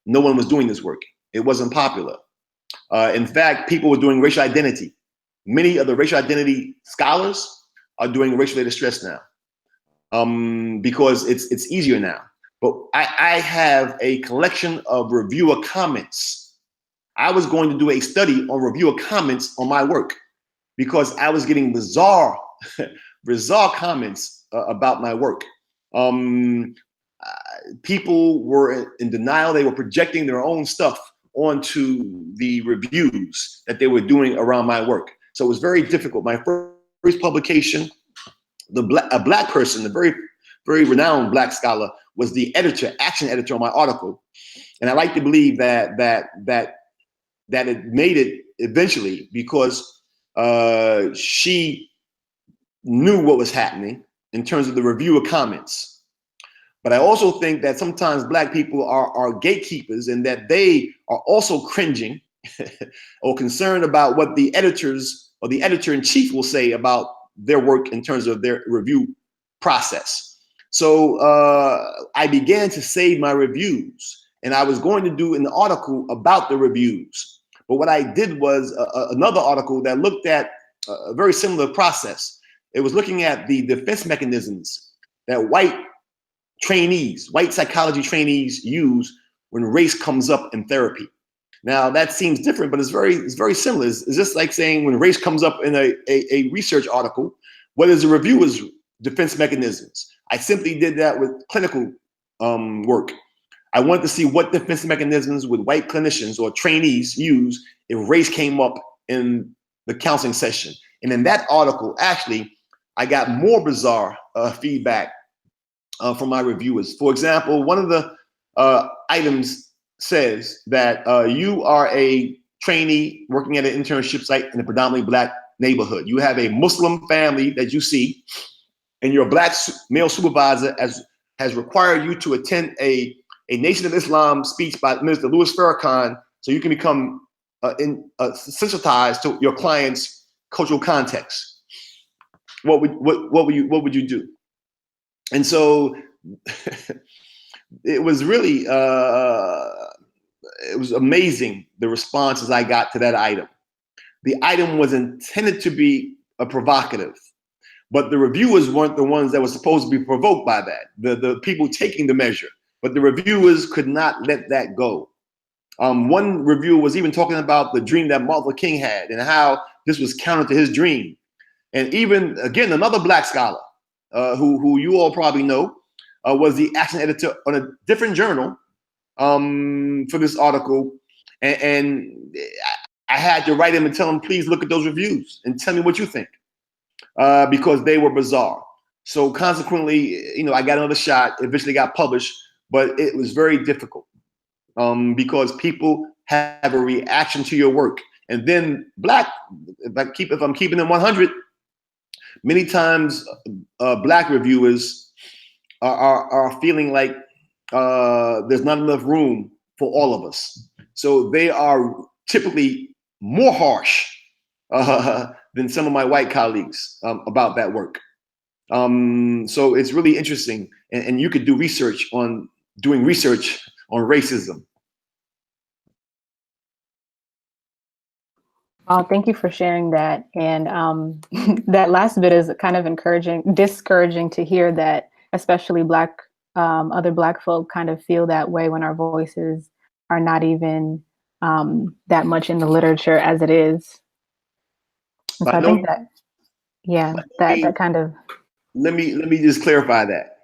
Speaker 2: no one was doing this work. It wasn't popular. In fact, people were doing racial identity. Many of the racial identity scholars are doing racial-related stress now, because it's easier now. But I have a collection of reviewer comments. I was going to do a study on reviewer comments on my work, because I was getting bizarre comments about my work. People were in denial. They were projecting their own stuff onto the reviews that they were doing around my work. So it was very difficult. My first publication, a Black person, a very, very renowned Black scholar, was the action editor on my article. And I like to believe that it made it eventually, because she knew what was happening in terms of the reviewer comments. But I also think that sometimes Black people are gatekeepers, and that they are also cringing or concerned about what the editors or the editor-in-chief will say about their work in terms of their review process. So I began to save my reviews, and I was going to do an article about the reviews. But what I did was another article that looked at a very similar process. It was looking at the defense mechanisms that white psychology trainees use when race comes up in therapy. Now that seems different, but it's very similar. It's just like saying when race comes up in a research article, what is the reviewer's defense mechanisms? I simply did that with clinical work. I wanted to see what defense mechanisms would white clinicians or trainees use if race came up in the counseling session. And in that article, actually, I got more bizarre feedback from my reviewers. For example, one of the items says that you are a trainee working at an internship site in a predominantly Black neighborhood. You have a Muslim family that you see, and your black male supervisor has required you to attend a Nation of Islam speech by Minister Louis Farrakhan, so you can become sensitized to your client's cultural context. What would you do? And so it was really it was amazing the responses I got to that item. The item was intended to be provocative, but the reviewers weren't the ones that were supposed to be provoked by that. The people taking the measure, but the reviewers could not let that go. One reviewer was even talking about the dream that Martin Luther King had and how this was counter to his dream. And even, again, another black scholar who you all probably know was the action editor on a different journal for this article. And I had to write him and tell him, please look at those reviews and tell me what you think, because they were bizarre. So consequently, I got another shot, eventually got published, but it was very difficult because people have a reaction to your work. And then if I'm keeping them 100, many times black reviewers are feeling like there's not enough room for all of us. So they are typically more harsh than some of my white colleagues about that work. So it's really interesting. And you could do research on racism.
Speaker 1: Thank you for sharing that. And that last bit is kind of discouraging to hear that, especially other Black folk kind of feel that way when our voices are not even that much in the literature as it is. And so I think that, that kind of.
Speaker 2: Let me just clarify that.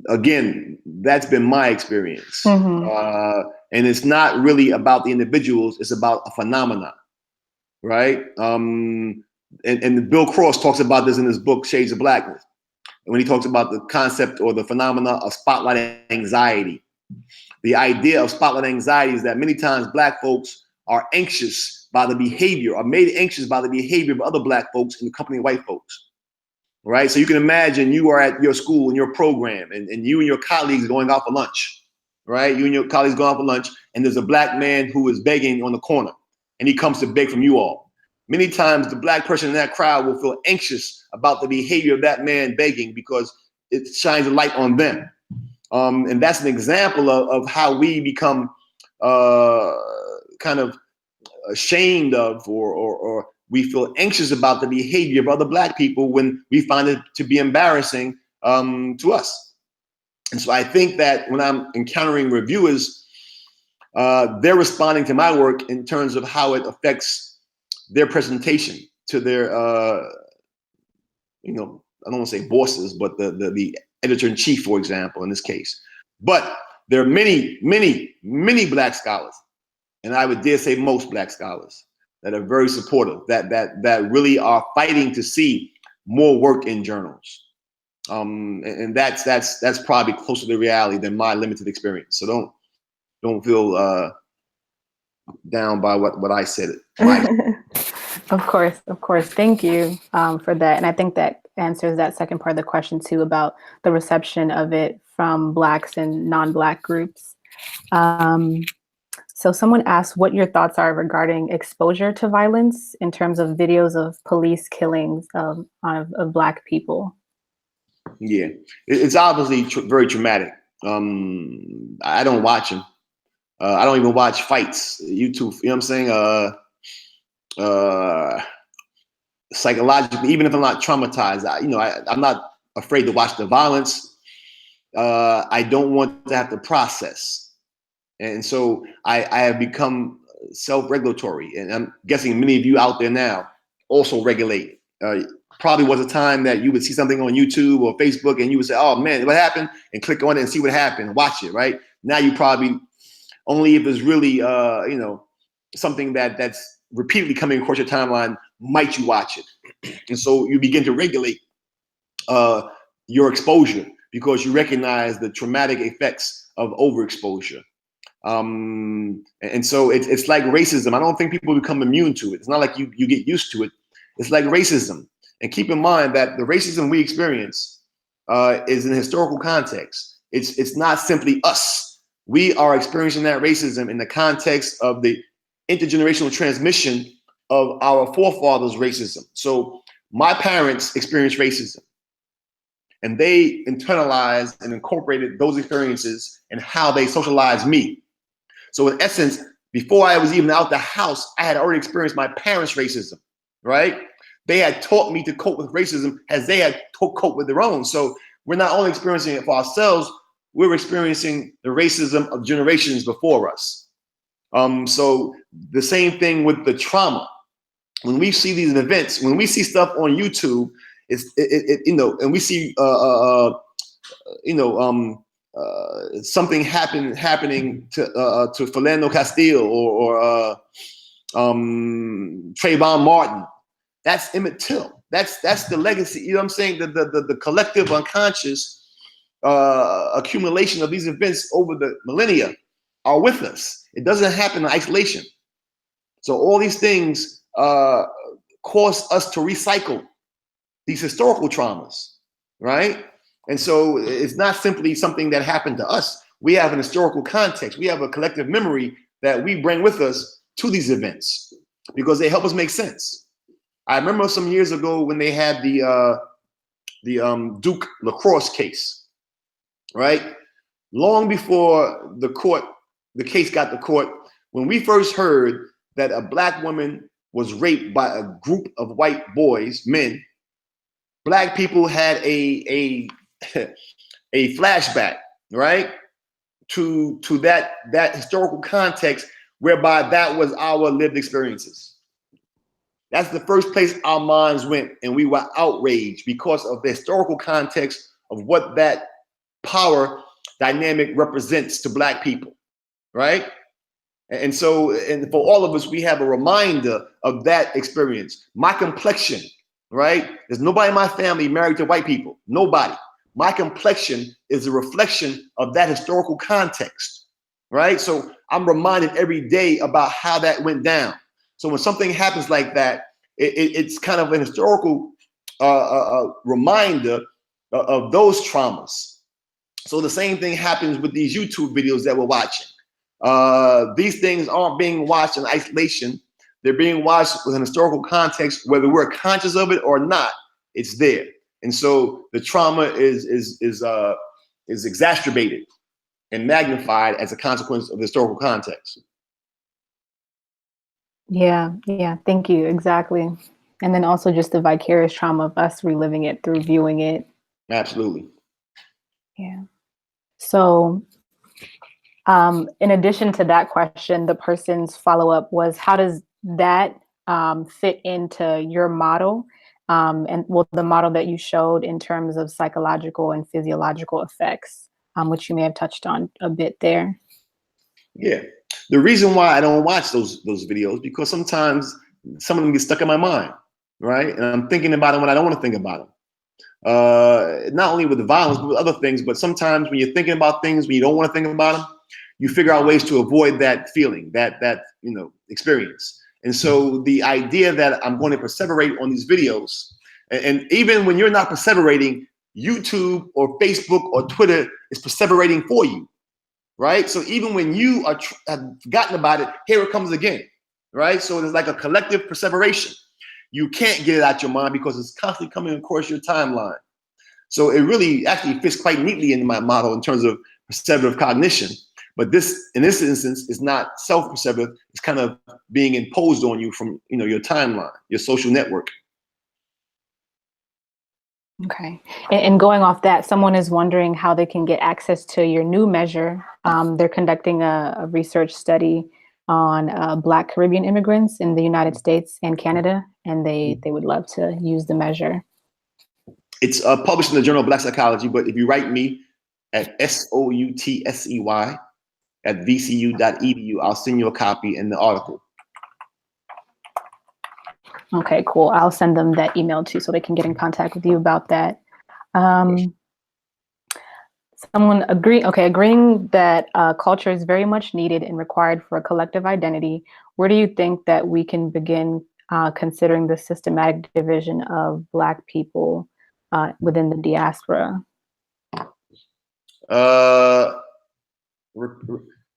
Speaker 2: Again, that's been my experience. Mm-hmm. And it's not really about the individuals, it's about a phenomenon, right? And Bill Cross talks about this in his book, Shades of Blackness, when he talks about the concept or the phenomena of spotlight anxiety. The idea of spotlight anxiety is that many times Black folks are anxious by the behavior, or made anxious by the behavior of other Black folks in the company of white folks. Right. So you can imagine you are at your school and your program and you and your colleagues going out for lunch. Right. You and your colleagues going out for lunch, and there's a Black man who is begging on the corner and he comes to beg from you all. Many times the Black person in that crowd will feel anxious about the behavior of that man begging because it shines a light on them. And that's an example of how we become kind of ashamed of or we feel anxious about the behavior of other Black people when we find it to be embarrassing to us. And so I think that when I'm encountering reviewers, they're responding to my work in terms of how it affects their presentation to their, I don't want to say bosses, but the editor-in-chief, for example, in this case. But there are many, many, many Black scholars, and I would dare say most Black scholars, that are very supportive, that really are fighting to see more work in journals. And that's probably closer to reality than my limited experience. So don't feel down by what I said.
Speaker 1: Of course. Thank you for that. And I think that answers that second part of the question too, about the reception of it from Blacks and non-Black groups. So someone asked what your thoughts are regarding exposure to violence in terms of videos of police killings of Black people.
Speaker 2: Yeah, it's obviously very traumatic. I don't watch them. I don't even watch fights. YouTube, you know what I'm saying? Psychologically, even if I'm not traumatized, I'm not afraid to watch the violence. I don't want to have to process. And so I have become self-regulatory, and I'm guessing many of you out there now also regulate. Probably was a time that you would see something on YouTube or Facebook and you would say, oh man, what happened? And click on it and see what happened and watch it, right? Now you probably, only if it's really, something that's repeatedly coming across your timeline, might you watch it. And so you begin to regulate your exposure because you recognize the traumatic effects of overexposure. And so it's like racism. I don't think people become immune to it. It's not like you get used to it. It's like racism. And keep in mind that the racism we experience is in a historical context. It's not simply us. We are experiencing that racism in the context of the intergenerational transmission of our forefathers' racism. So my parents experienced racism, and they internalized and incorporated those experiences and how they socialized me. So in essence, before I was even out the house, I had already experienced my parents' racism, right? They had taught me to cope with racism as they had cope with their own. So we're not only experiencing it for ourselves, we're experiencing the racism of generations before us. So the same thing with the trauma. When we see these events, when we see stuff on YouTube, and we see something happening to Philando Castile or Trayvon Martin. That's Emmett Till. That's the legacy. You know what I'm saying? The collective unconscious accumulation of these events over the millennia are with us. It doesn't happen in isolation. So all these things cause us to recycle these historical traumas, right? And so it's not simply something that happened to us. We have an historical context. We have a collective memory that we bring with us to these events because they help us make sense. I remember some years ago when they had the Duke lacrosse case, right? Long before the case got to court, when we first heard that a Black woman was raped by a group of white boys, men, Black people had a flashback, right, to that historical context whereby that was our lived experiences. That's the first place our minds went, and we were outraged because of the historical context of what that power dynamic represents to Black people, right? And so, and for all of us, we have a reminder of that experience. My complexion, right? There's nobody in my family married to white people. Nobody. My complexion is a reflection of that historical context, right? So I'm reminded every day about how that went down. So when something happens like that, it's kind of an historical reminder of those traumas. So the same thing happens with these YouTube videos that we're watching. These things aren't being watched in isolation. They're being watched with an historical context, whether we're conscious of it or not, it's there. And so the trauma is exacerbated and magnified as a consequence of the historical context.
Speaker 1: Yeah, thank you. Exactly. And then also just the vicarious trauma of us reliving it through viewing it.
Speaker 2: Absolutely.
Speaker 1: Yeah. So in addition to that question, the person's follow-up was, how does that fit into your model? And well, the model that you showed in terms of psychological and physiological effects, which you may have touched on a bit there.
Speaker 2: Yeah. The reason why I don't watch those videos, because sometimes some of them get stuck in my mind, right? And I'm thinking about them when I don't want to think about them. Not only with the violence, but with other things. But sometimes when you're thinking about things when you don't want to think about them, you figure out ways to avoid that feeling, that experience. And so the idea that I'm going to perseverate on these videos, and even when you're not perseverating, YouTube or Facebook or Twitter is perseverating for you, right? So even when you have forgotten about it, here it comes again, right? So there's like a collective perseveration. You can't get it out your mind because it's constantly coming across your timeline. So it really actually fits quite neatly in my model in terms of perseverative cognition. But this, in this instance, is not self-perseverative. It's kind of being imposed on you from your timeline, your social network.
Speaker 1: Okay. And going off that, someone is wondering how they can get access to your new measure. They're conducting a research study on Black Caribbean immigrants in the United States and Canada, and they would love to use the measure. It's
Speaker 2: published in the Journal of Black Psychology, but if you write me at SOUTSEY at vcu.edu, I'll send you a copy and the article.
Speaker 1: Okay, cool. I'll send them that email too, so they can get in contact with you about that. Someone agreeing that culture is very much needed and required for a collective identity. Where do you think that we can begin considering the systematic division of Black people within the diaspora?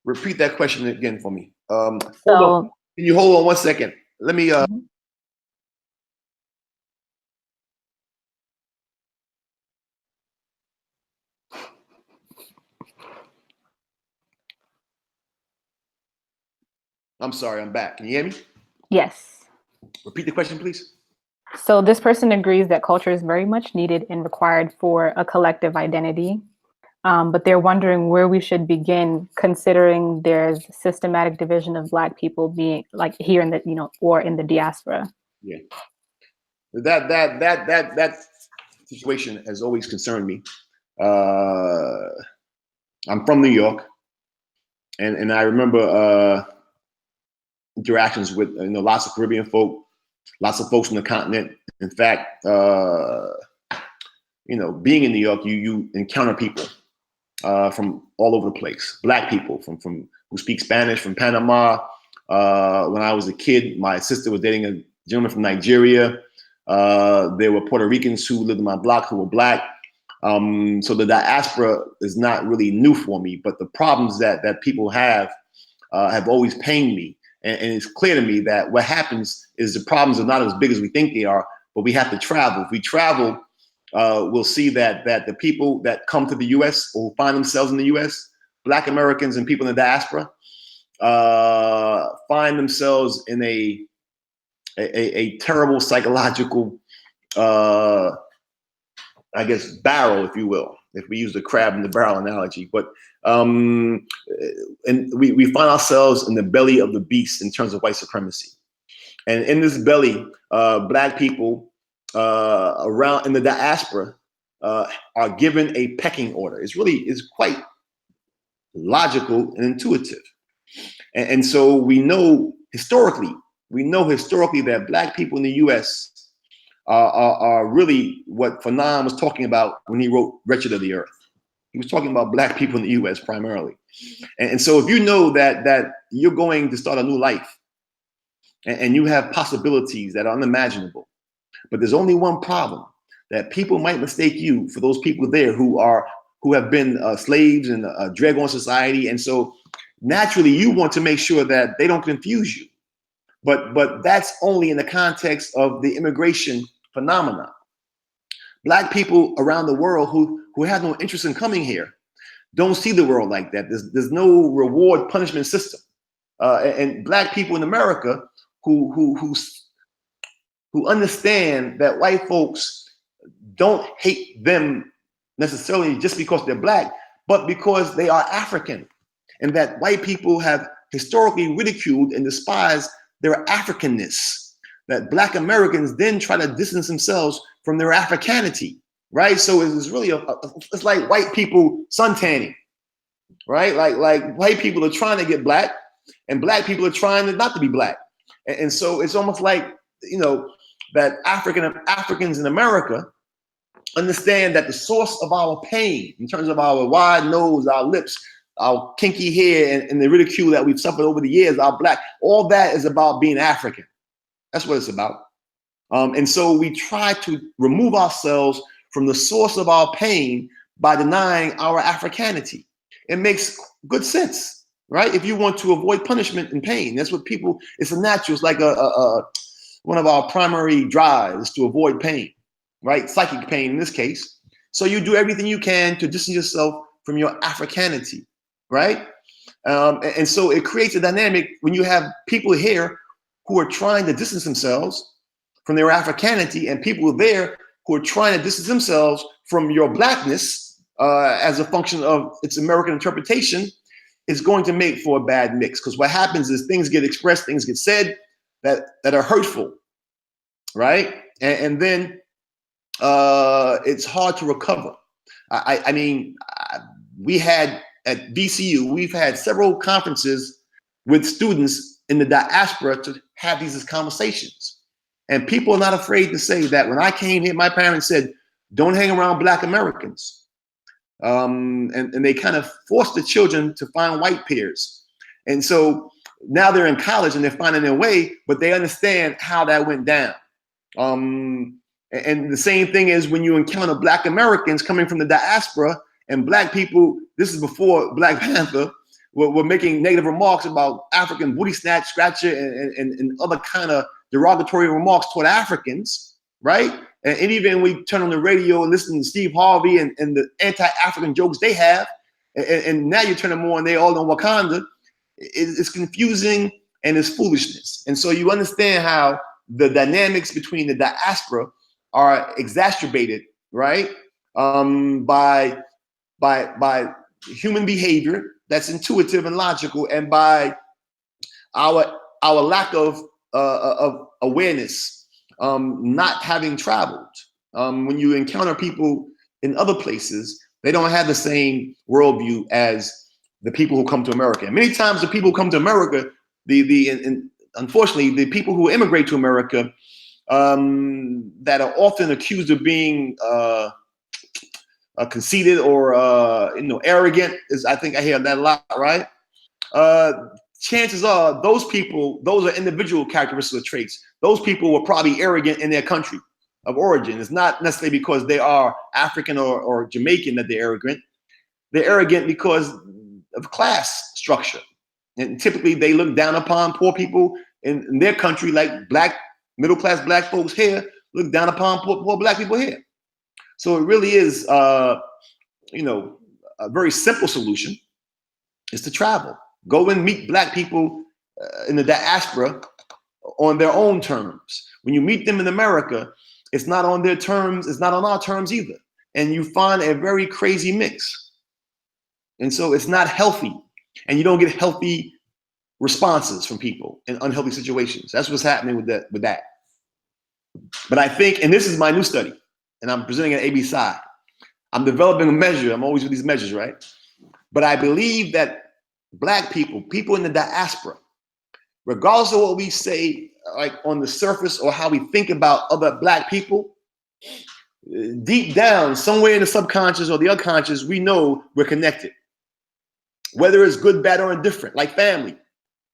Speaker 2: Repeat that question again for me. Hold
Speaker 1: So,
Speaker 2: on. Can you hold on 1 second? Let me. I'm sorry, I'm back. Can you hear me?
Speaker 1: yes.
Speaker 2: Repeat the question, please.
Speaker 1: So this person agrees that culture is very much needed and required for a collective identity, but they're wondering where we should begin, considering there's systematic division of Black people being like here in the, or in the diaspora.
Speaker 2: Yeah, that situation has always concerned me. I'm from New York, and I remember interactions with lots of Caribbean folk, lots of folks from the continent. In fact, being in New York, you encounter people from all over the place. Black people from who speak Spanish from Panama. When I was a kid, my sister was dating a gentleman from Nigeria. There were Puerto Ricans who lived in my block who were Black. So the diaspora is not really new for me, but the problems that people have always pained me. And it's clear to me that what happens is the problems are not as big as we think they are, but we have to travel. If we travel, we'll see that the people that come to the U.S. or find themselves in the U.S., Black Americans and people in the diaspora, find themselves in a terrible psychological, barrel, if you will, if we use the crab in the barrel analogy. But and we find ourselves in the belly of the beast in terms of white supremacy. And in this belly, Black people around in the diaspora are given a pecking order. It's quite logical and intuitive. And so we know historically that Black people in the U.S. Are really what Fanon was talking about when he wrote Wretched of the Earth. He was talking about Black people in the U.S. primarily. And so if you know that you're going to start a new life and you have possibilities that are unimaginable, but there's only one problem, that people might mistake you for those people there who have been slaves and drag on society. And so naturally you want to make sure that they don't confuse you. But that's only in the context of the immigration phenomenon. Black people around the world who have no interest in coming here don't see the world like that. There's no reward punishment system. And Black people in America who understand that white folks don't hate them necessarily just because they're Black, but because they are African, and that white people have historically ridiculed and despised their Africanness, that Black Americans then try to distance themselves from their Africanity, right? So it's really it's like white people suntanning, right? Like white people are trying to get Black, and Black people are trying not to be Black, and so it's almost like that Africans in America understand that the source of our pain, in terms of our wide nose, our lips, our kinky hair, and the ridicule that we've suffered over the years, our Black, all that is about being African. That's what it's about. And so we try to remove ourselves from the source of our pain by denying our Africanity. It makes good sense, right? If you want to avoid punishment and pain, that's what people, it's a natural, it's like one of our primary drives to avoid pain, right? Psychic pain in this case. So you do everything you can to distance yourself from your Africanity, right? And so it creates a dynamic when you have people here who are trying to distance themselves from their Africanity, and people there who are trying to distance themselves from your Blackness as a function of its American interpretation, is going to make for a bad mix. Because what happens is things get expressed, things get said that are hurtful, right? And then it's hard to recover. I mean, we had at VCU, we've had several conferences with students in the diaspora to have these conversations. And people are not afraid to say that when I came here, my parents said, don't hang around Black Americans. And they kind of forced the children to find white peers. And so now they're in college and they're finding their way, but they understand how that went down. And the same thing is when you encounter Black Americans coming from the diaspora, and Black people, this is before Black Panther, were making negative remarks about African booty scratcher and other kind of derogatory remarks toward Africans, right? And even we turn on the radio and listen to Steve Harvey and the anti-African jokes they have, and now you turn them on, they all know Wakanda. It's confusing and it's foolishness. And so you understand how the dynamics between the diaspora are exacerbated, right? By human behavior that's intuitive and logical, and by our lack of awareness, not having traveled. When you encounter people in other places, they don't have the same worldview as the people who come to America. And many times the people who come to America, unfortunately, the people who immigrate to America that are often accused of being conceited or arrogant, is, I think I hear that a lot, right? Chances are those people, those are individual characteristics or traits. Those people were probably arrogant in their country of origin. It's not necessarily because they are African or Jamaican that they're arrogant. They're arrogant because of class structure. And typically they look down upon poor people in their country, like middle-class Black folks here look down upon poor Black people here. So it really is, a very simple solution is to travel. Go and meet Black people in the diaspora on their own terms. When you meet them in America, it's not on their terms, it's not on our terms either. And you find a very crazy mix. And so it's not healthy. And you don't get healthy responses from people in unhealthy situations. That's what's happening with that. But I think, and this is my new study, and I'm presenting at ABPsi. I'm developing a measure. I'm always with these measures, right? But I believe that Black people in the diaspora, regardless of what we say, like on the surface or how we think about other Black people, deep down, somewhere in the subconscious or the unconscious, we know we're connected. Whether it's good, bad, or indifferent, like family.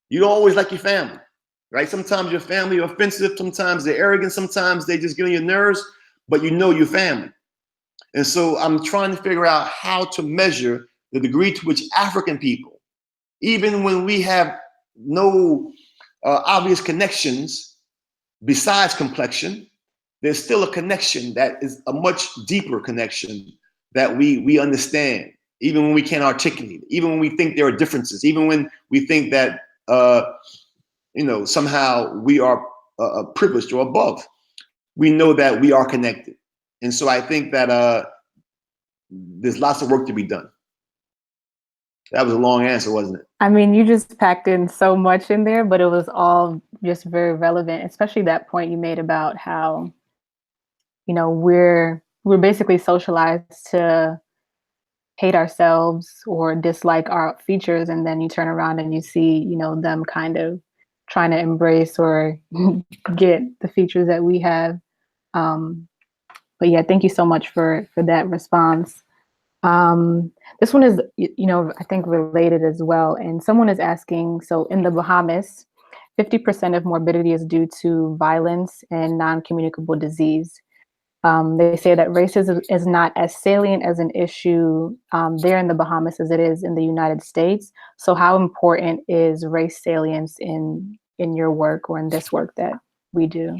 Speaker 2: You don't always like your family, right? Sometimes your family are offensive, sometimes they're arrogant, sometimes they just get on your nerves, but you know your family. And so I'm trying to figure out how to measure the degree to which African people, even when we have no obvious connections besides complexion, there's still a connection that is a much deeper connection that we understand, even when we can't articulate it, even when we think there are differences, even when we think that somehow we are privileged or above. We know that we are connected. And so I think that there's lots of work to be done. That was a long answer, wasn't it?
Speaker 1: I mean, you just packed in so much in there, but it was all just very relevant, especially that point you made about how, we're basically socialized to hate ourselves or dislike our features. And then you turn around and you see, them kind of trying to embrace or get the features that we have. But yeah, thank you so much for that response. This one is, I think related as well. And someone is asking, so in the Bahamas, 50% of morbidity is due to violence and non-communicable disease. They say that racism is not as salient as an issue there in the Bahamas as it is in the United States. So how important is race salience in your work or in this work that we do?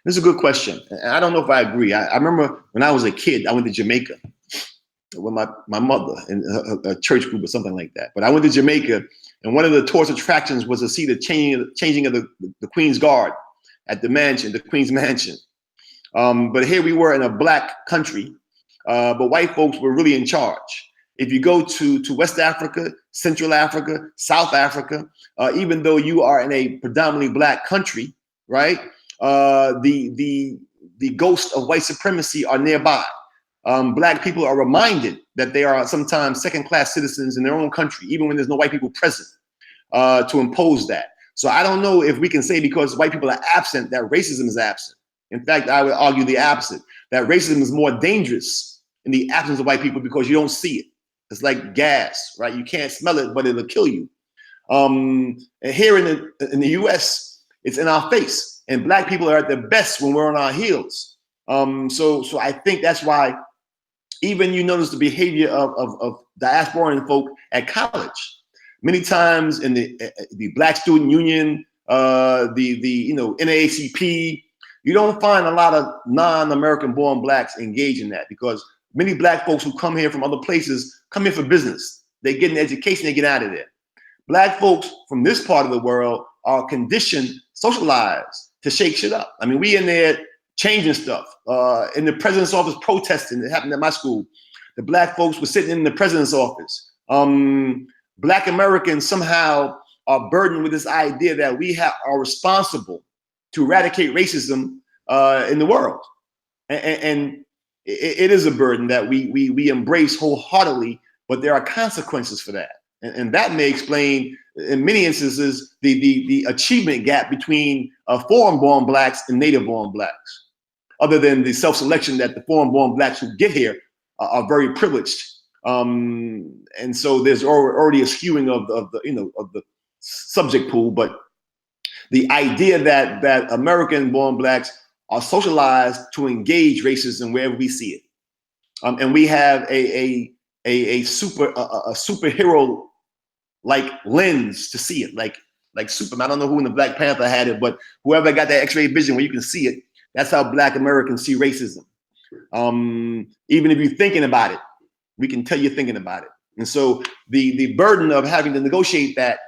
Speaker 2: This is a good question. I don't know if I agree. I remember when I was a kid, I went to Jamaica with my mother in a church group or something like that. But I went to Jamaica, and one of the tourist attractions was to see the changing of the Queen's Guard at the Queen's Mansion. But here we were in a Black country, but white folks were really in charge. If you go to West Africa, Central Africa, South Africa, even though you are in a predominantly Black country, right? The ghosts of white supremacy are nearby. Black people are reminded that they are sometimes second-class citizens in their own country, even when there's no white people present, to impose that. So I don't know if we can say because white people are absent that racism is absent. In fact, I would argue the opposite, that racism is more dangerous in the absence of white people because you don't see it. It's like gas, right? You can't smell it, but it'll kill you. And here in the U.S., it's in our face, and Black people are at their best when we're on our heels. So I think that's why even you notice the behavior of diasporan folk at college. Many times in the Black Student Union, the NAACP, you don't find a lot of non-American born Blacks engaged in that, because many Black folks who come here from other places come here for business. They get an education, they get out of there. Black folks from this part of the world are conditioned, socialized to shake shit up. I mean, we in there changing stuff. In the president's office protesting, it happened at my school. The Black folks were sitting in the president's office. Black Americans somehow are burdened with this idea that we are responsible to eradicate racism in the world. And it is a burden that we embrace wholeheartedly, but there are consequences for that. And that may explain, in many instances, the achievement gap between foreign-born Blacks and native-born Blacks, other than the self-selection that the foreign-born Blacks who get here are very privileged. And so there's already a skewing of the subject pool, but the idea that American-born Blacks are socialized to engage racism wherever we see it, and we have a superhero like lens to see it, like Superman. I don't know who in the Black Panther had it, but whoever got that X-ray vision where you can see it, that's how Black Americans see racism. Even if you're thinking about it, we can tell you're thinking about it. And so the burden of having to negotiate that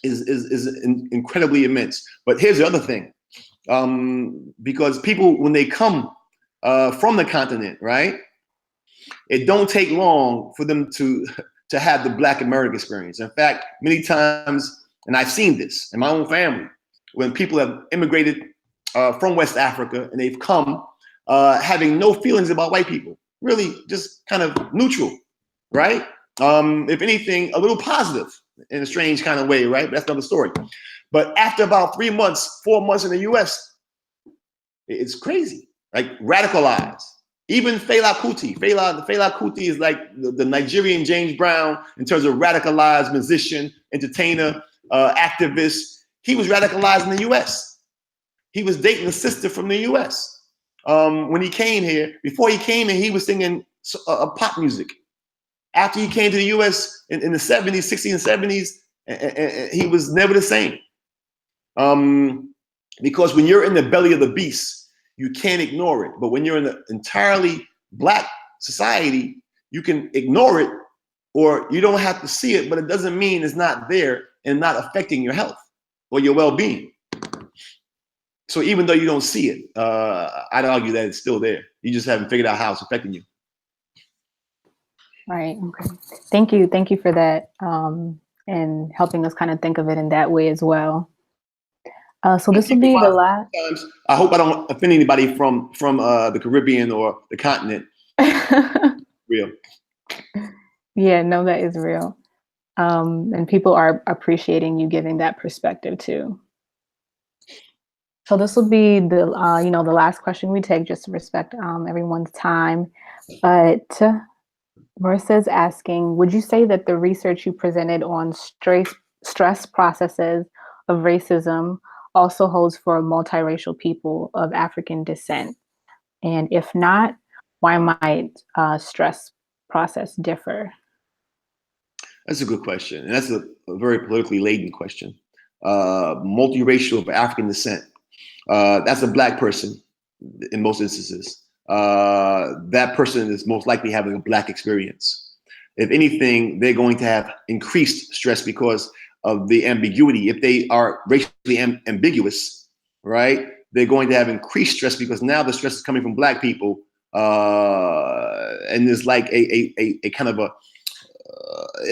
Speaker 2: is incredibly immense. But here's the other thing, because people, when they come from the continent, right, it don't take long for them to have the Black American experience. In fact, many times, and I've seen this in my own family, when people have immigrated from West Africa and they've come having no feelings about white people, really just kind of neutral, right? If anything, a little positive in a strange kind of way, right? But that's another story. But after about 3 months, 4 months in the US, it's crazy, like radicalized. Even Fela Kuti is like the Nigerian James Brown in terms of radicalized musician, entertainer, activist. He was radicalized in the US. He was dating a sister from the US. When he came here, before he came in, he was singing pop music. After he came to the US in the 70s, 60s and 70s, he was never the same. Because when you're in the belly of the beast, you can't ignore it. But when you're in an entirely Black society, you can ignore it, or you don't have to see it, but it doesn't mean it's not there and not affecting your health or your well-being. So even though you don't see it, I'd argue that it's still there. You just haven't figured out how it's affecting you.
Speaker 1: Right. Okay. Thank you. Thank you for that, and helping us kind of think of it in that way as well. So this will be the last.
Speaker 2: I hope I don't offend anybody from the Caribbean or the continent. Real.
Speaker 1: Yeah, no, that is real. And people are appreciating you giving that perspective too. So this will be the the last question we take, just to respect everyone's time. But Marissa's asking, would you say that the research you presented on stress processes of racism also holds for multiracial people of African descent? And if not, why might stress process differ?
Speaker 2: That's a good question. And that's a very politically laden question. Multiracial of African descent. That's a Black person in most instances. That person is most likely having a Black experience. If anything, they're going to have increased stress because of the ambiguity. If they are racially ambiguous, right, they're going to have increased stress because now the stress is coming from Black people, and there's like a kind of a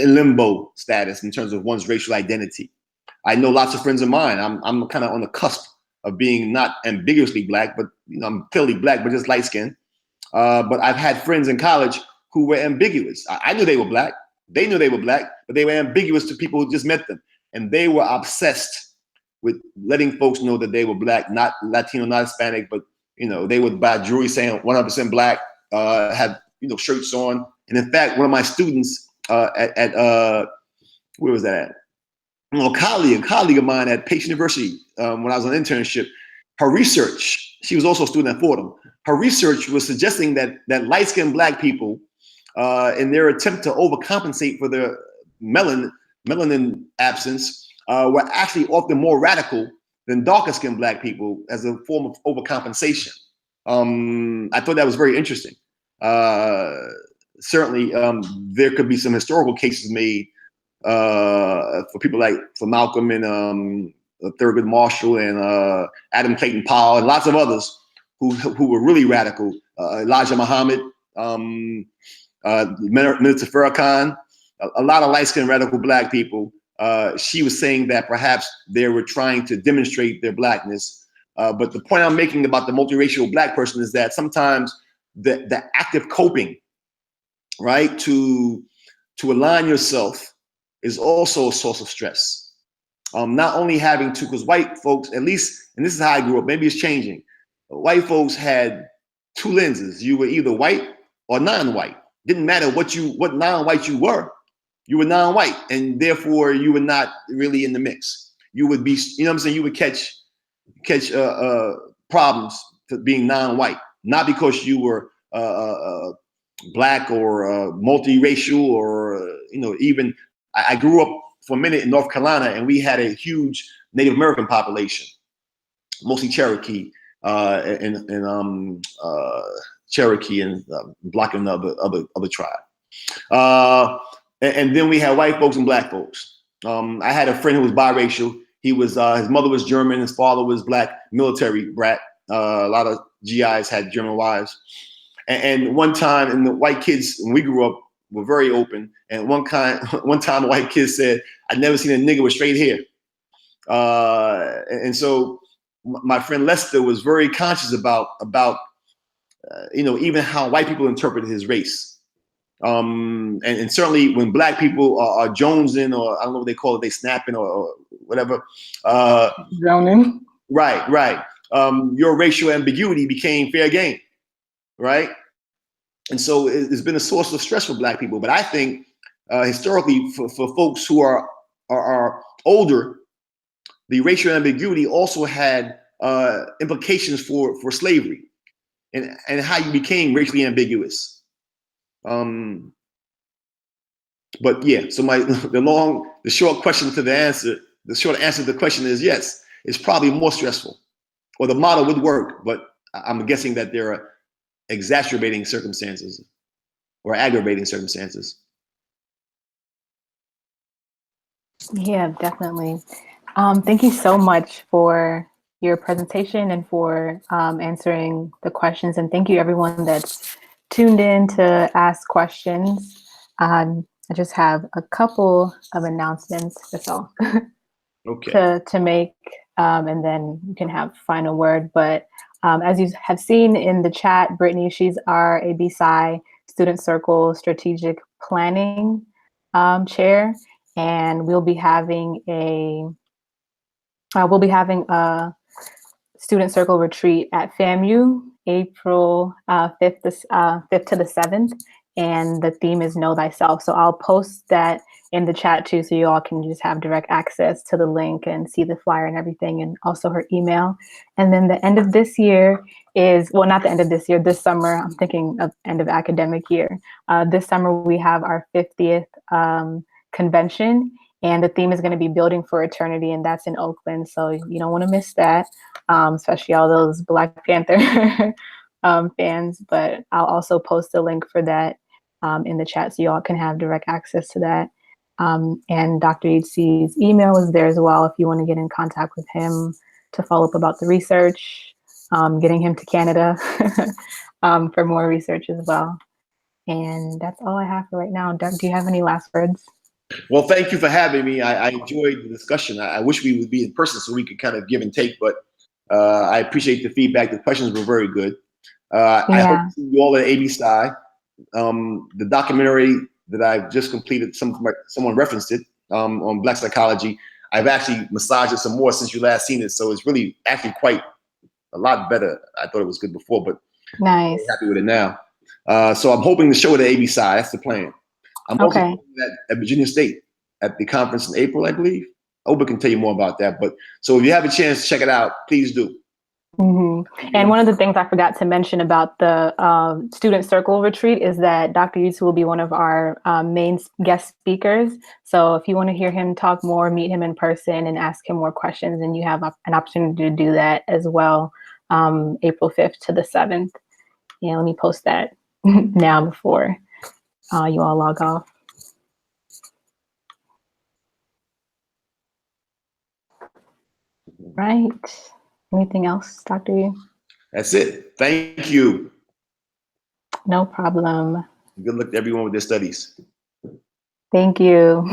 Speaker 2: limbo status in terms of one's racial identity. I know lots of friends of mine. I'm kind of on the cusp of being not ambiguously Black, but I'm clearly Black, but just light skinned. But I've had friends in college who were ambiguous. I knew they were Black. They knew they were Black, but they were ambiguous to people who just met them. And they were obsessed with letting folks know that they were Black, not Latino, not Hispanic, but they would buy jewelry saying 100% Black, have shirts on. And in fact, one of my students at where was that at? a colleague of mine at Pace University, when I was on internship, her research, she was also a student at Fordham. Her research was suggesting that light-skinned Black people, in their attempt to overcompensate for their melanin absence, were actually often more radical than darker-skinned Black people as a form of overcompensation. I thought that was very interesting. Certainly, there could be some historical cases made for people like for Malcolm and Thurgood Marshall and Adam Clayton Powell and lots of others who were really radical. Elijah Muhammad, Minister Farrakhan, a lot of light-skinned radical Black people. She was saying that perhaps they were trying to demonstrate their Blackness. But the point I'm making about the multiracial Black person is that sometimes the active coping, right, to align yourself is also a source of stress. Not only having to, because white folks, at least, and this is how I grew up, maybe it's changing. White folks had two lenses. You were either white or non-white. Didn't matter what non-white you were non-white, and therefore you were not really in the mix. You would be, you know what I'm saying? You would catch problems for being non-white, not because you were Black or multiracial or even. I grew up for a minute in North Carolina, and we had a huge Native American population, mostly Cherokee and Cherokee and Black and other tribe. And then we had white folks and Black folks. I had a friend who was biracial. He was his mother was German, his father was Black military brat. A lot of GIs had German wives. And one time, and the white kids, when we grew up, were very open. And one time, a white kid said, "I'd never seen a nigga with straight hair." And so my friend Lester was very conscious about even how white people interpreted his race. And certainly when Black people are jonesing, or I don't know what they call it, they snapping or whatever.
Speaker 1: Drowning.
Speaker 2: Right. Your racial ambiguity became fair game, right? And so it's been a source of stress for Black people. But I think historically, for folks who are older, the racial ambiguity also had implications for slavery and how you became racially ambiguous. But yeah, so the short answer to the question is yes, it's probably more stressful, or the model would work, but I'm guessing that there are exacerbating circumstances or aggravating circumstances.
Speaker 1: Yeah, definitely. Thank you so much for your presentation and for answering the questions. And thank you everyone that's tuned in to ask questions. I just have a couple of announcements, that's all,
Speaker 2: Okay.
Speaker 1: to make, and then you can have final word. But as you have seen in the chat, Brittany, she's our ABPsi Student Circle Strategic Planning Chair, and we'll be having a Student Circle retreat at FAMU, April 5th to the 7th, and the theme is Know Thyself. So I'll post that in the chat too, so you all can just have direct access to the link and see the flyer and everything, and also her email. And then the end of this year is, well, not the end of this year, this summer, I'm thinking of end of academic year. This summer we have our 50th convention, and the theme is going to be Building for Eternity, and that's in Oakland. So you don't want to miss that, especially all those Black Panther fans. But I'll also post a link for that in the chat, so you all can have direct access to that. And Dr. Yutsi's email is there as well if you want to get in contact with him to follow up about the research, getting him to Canada for more research as well. And that's all I have for right now. Doug, do you have any last words?
Speaker 2: Well, thank you for having me. I enjoyed the discussion. I wish we would be in person so we could kind of give and take, but I appreciate the feedback. The questions were very good. I hope to see you all at ABPsi. The documentary that I've just completed, someone referenced it on Black psychology. I've actually massaged it some more since you last seen it, so it's really actually quite a lot better. I thought it was good before, but
Speaker 1: nice.
Speaker 2: I'm happy with it now. So I'm hoping to show it at ABPsi. That's the plan. I'm also at Virginia State at the conference in April, I believe. Oba can tell you more about that. But so if you have a chance to check it out, please do.
Speaker 1: And one of the things I forgot to mention about the student circle retreat is that Dr. Yutsu will be one of our main guest speakers. So if you want to hear him talk more, meet him in person and ask him more questions, and you have an opportunity to do that as well, April 5th to the 7th. Yeah, let me post that now before you all log off. Right. Anything else, Dr. Yu?
Speaker 2: That's it. Thank you.
Speaker 1: No problem.
Speaker 2: Good luck to everyone with their studies.
Speaker 1: Thank you.